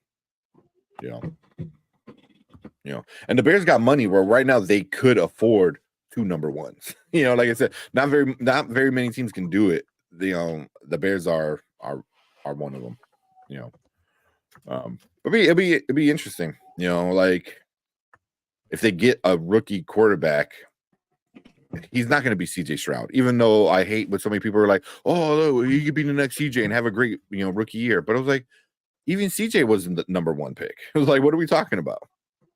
And the Bears got money where right now they could afford 2 number 1s. Like I said, not very many teams can do it. The Bears are one of them. But it'd be interesting. Like if they get a rookie quarterback, he's not going to be CJ Stroud. Even though I hate when so many people are like, "Oh, he could be the next CJ and have a great rookie year." But I was like, even CJ wasn't the number 1 pick. It was like, what are we talking about?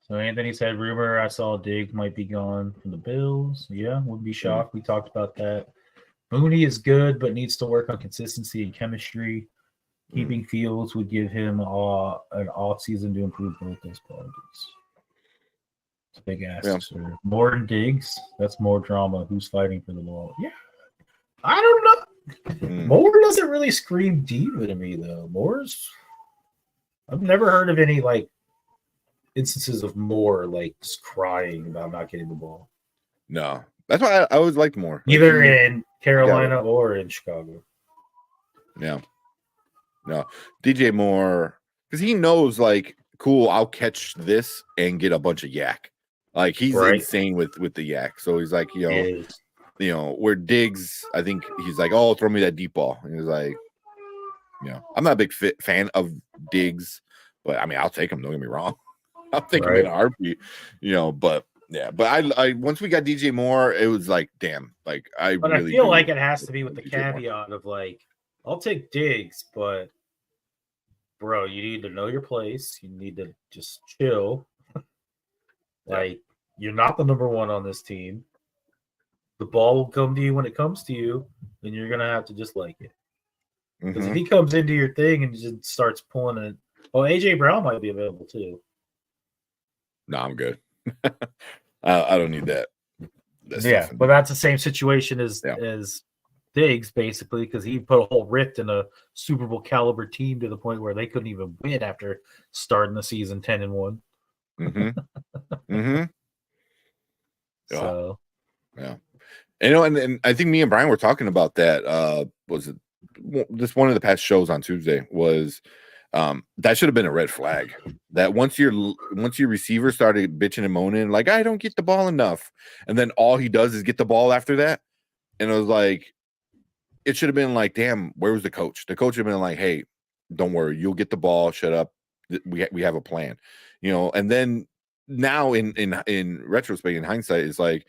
So Anthony said, rumor I saw Diggs might be gone from the Bills. Yeah, wouldn't be shocked. We talked about that. Mooney is good, but needs to work on consistency and chemistry. Keeping Fields would give him an offseason to improve both those qualities. It's a big ask, sir. More Diggs, that's more drama. Who's fighting for the ball? Yeah. I don't know. Moore doesn't really scream diva to me, though. I've never heard of any, instances of Moore like just crying about not getting the ball.
No, that's why I always liked Moore.
Either in Carolina or in Chicago.
Yeah. No, DJ Moore, because he knows, like, cool, I'll catch this and get a bunch of yak. Like, he's insane with the yak. So he's like, where Diggs, I think he's like, oh, throw me that deep ball. And he's like, I'm not a big fan of Diggs, but I mean, I'll take him. Don't get me wrong. I'll take him in a heartbeat, but yeah. But I once we got DJ Moore, it was like, damn, like I
feel like it has to be with the caveat of like, I'll take Diggs, but bro, you need to know your place. You need to just chill. Like, you're not the number one on this team. The ball will come to you when it comes to you, and you're gonna have to just like it. Because if he comes into your thing and just starts pulling it, AJ Brown might be available too.
No, I'm good. I don't need that.
But that's the same situation as Diggs, basically, because he put a whole rift in a Super Bowl caliber team to the point where they couldn't even win after starting the season 10-1. So,
yeah, and I think me and Brian were talking about that. Was it this one of the past shows on Tuesday? Was that should have been a red flag. That once your receiver started bitching and moaning, like, I don't get the ball enough, and then all he does is get the ball after that, and it was like, it should have been like, damn, where was the coach? The coach should have been like, hey, don't worry, you'll get the ball. Shut up. We have a plan, And then now in retrospect, in hindsight, it's like,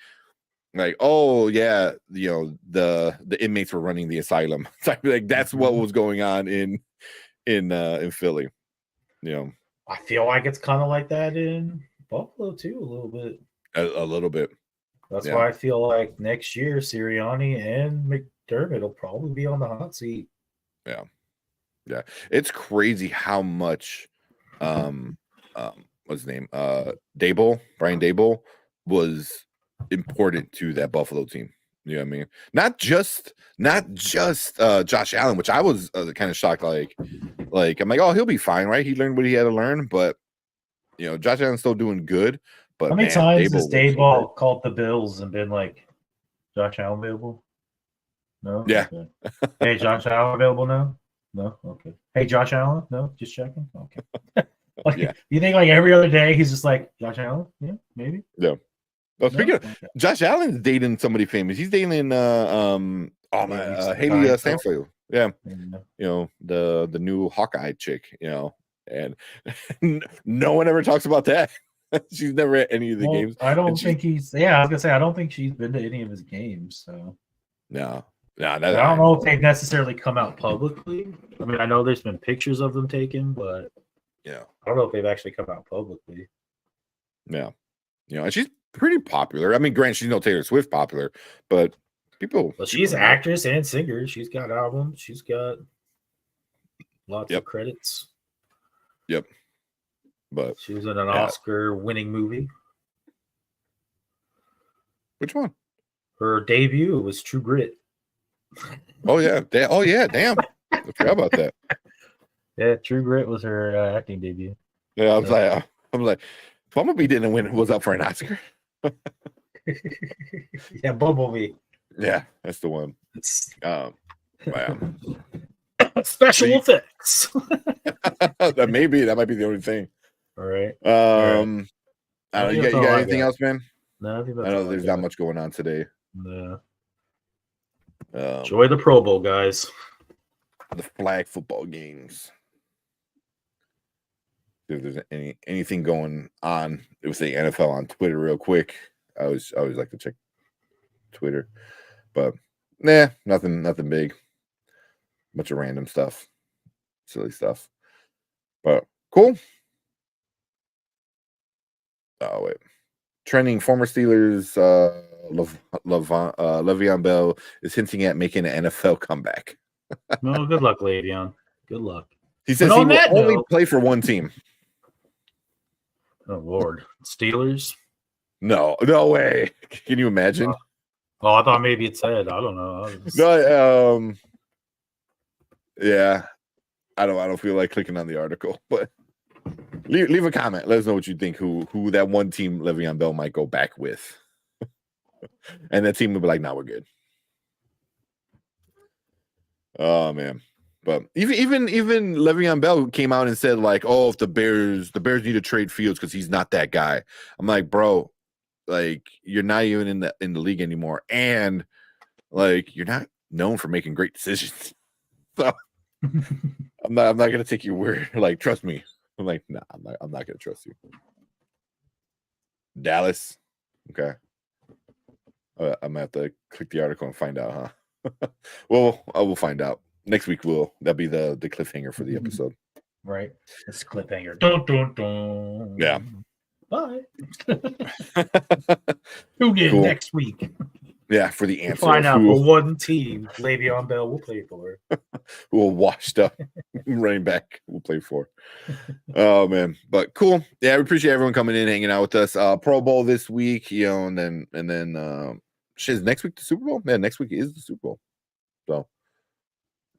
oh yeah, the inmates were running the asylum. Like that's what was going on in Philly.
I feel like it's kind of like that in Buffalo too, a little bit.
A little bit.
That's why I feel like next year Sirianni and McDermott will probably be on the hot seat.
Yeah. It's crazy how much what's his name? Brian Daboll was important to that Buffalo team. You know what I mean? Not just Josh Allen, which I was kind of shocked. Like I'm like, oh, he'll be fine, right? He learned what he had to learn, but Josh Allen's still doing good. But
how many times has Daboll called the Bills and been like, Josh Allen available? No.
Yeah.
Okay. Hey, Josh Allen available now? No. Okay. Hey, Josh Allen? No, just checking. Okay. You think like every other day he's just like, Josh Allen? Yeah, maybe.
Yeah. Well, speaking of Josh Allen's dating somebody famous. He's dating Haley Stanfield. Yeah. The new Hawkeye chick, and no one ever talks about that. She's never at any of the games.
I don't think I was gonna say I don't think she's been to any of his games, so
no.
I don't know if they've necessarily come out publicly. I mean, I know there's been pictures of them taken, but I don't know if they've actually come out publicly.
Yeah. And she's pretty popular. I mean, granted, she's no Taylor Swift popular, but people.
Well, she's an actress and singer. She's got albums. She's got lots of credits.
Yep. But
she was in an Oscar-winning movie.
Which one?
Her debut was True Grit.
Oh yeah. Damn. I forgot about that.
Yeah, True Grit was her acting debut.
Yeah, I'm like, Bumblebee didn't win. Was up for an Oscar.
Yeah, Bumblebee.
Yeah, that's the one. Wow.
Special effects.
That might be the only thing.
All right.
I don't know. You got anything else, man?
No, I think
I know there's not much going on today.
No. Enjoy the Pro Bowl, guys.
The flag football games. If there's anything going on, it was the NFL on Twitter real quick. I always like to check Twitter, but nothing big. Bunch of random stuff, silly stuff, but cool. Oh wait, trending former Steelers Le'Veon Bell is hinting at making an NFL comeback.
No, good luck, Le'Veon. Good luck.
He says he will only play for one team.
Oh Lord, Steelers?
No way. Can you imagine?
I thought maybe it said. I don't know.
No, yeah. I don't feel like clicking on the article, but Leave a comment. Let us know what you think. Who that one team Le'Veon Bell might go back with, and that team will be like, "Nah, we're good." Oh man. But even Le'Veon Bell came out and said like, "Oh, if the Bears need to trade Fields because he's not that guy." I'm like, bro, like you're not even in the league anymore, and like you're not known for making great decisions. So I'm not gonna take your word. Like, trust me. I'm like, nah, I'm not gonna trust you. Dallas, okay. I'm gonna have to click the article and find out, huh? Well, I will find out next week. That'll be the cliffhanger for the episode.
Right, it's cliffhanger. Dun, dun, dun.
Yeah.
Bye. Tune in next week.
Yeah, for the answer.
We'll find out for one team Le'Veon Bell will play for.
Who will washed up running back will play for. Oh man, but cool. Yeah, we appreciate everyone coming in, hanging out with us. Pro Bowl this week, and then is next week the Super Bowl? Yeah, next week is the Super Bowl. So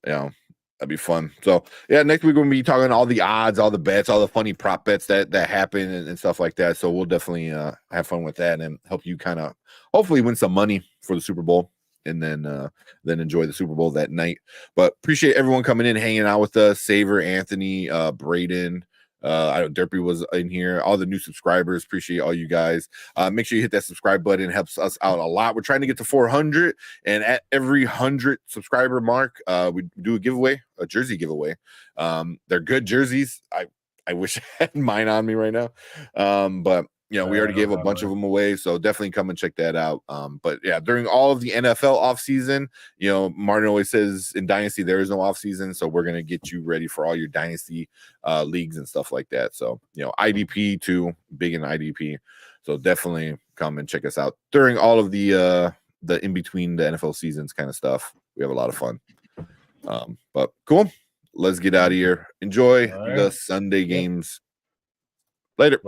that'd be fun. So yeah, next week we're gonna be talking all the odds, all the bets, all the funny prop bets that happen and stuff like that. So we'll definitely have fun with that and help you kind of hopefully win some money for the Super Bowl and then enjoy the Super Bowl that night. But appreciate everyone coming in, hanging out with us. Saver, Anthony, Braden. I know Derpy was in here. All the new subscribers, appreciate all you guys. Make sure you hit that subscribe button. It helps us out a lot. We're trying to get to 400, and at every 100 subscriber mark, we do a giveaway, a jersey giveaway. They're good jerseys. I wish I had mine on me right now, but we already gave a bunch of them away, so definitely come and check that out. But yeah, during all of the NFL offseason, Martin always says in Dynasty there is no offseason, so we're gonna get you ready for all your Dynasty leagues and stuff like that. So IDP too, big in IDP. So definitely come and check us out during all of the in between the NFL seasons kind of stuff. We have a lot of fun. But cool. Let's get out of here. Enjoy the Sunday games. Later.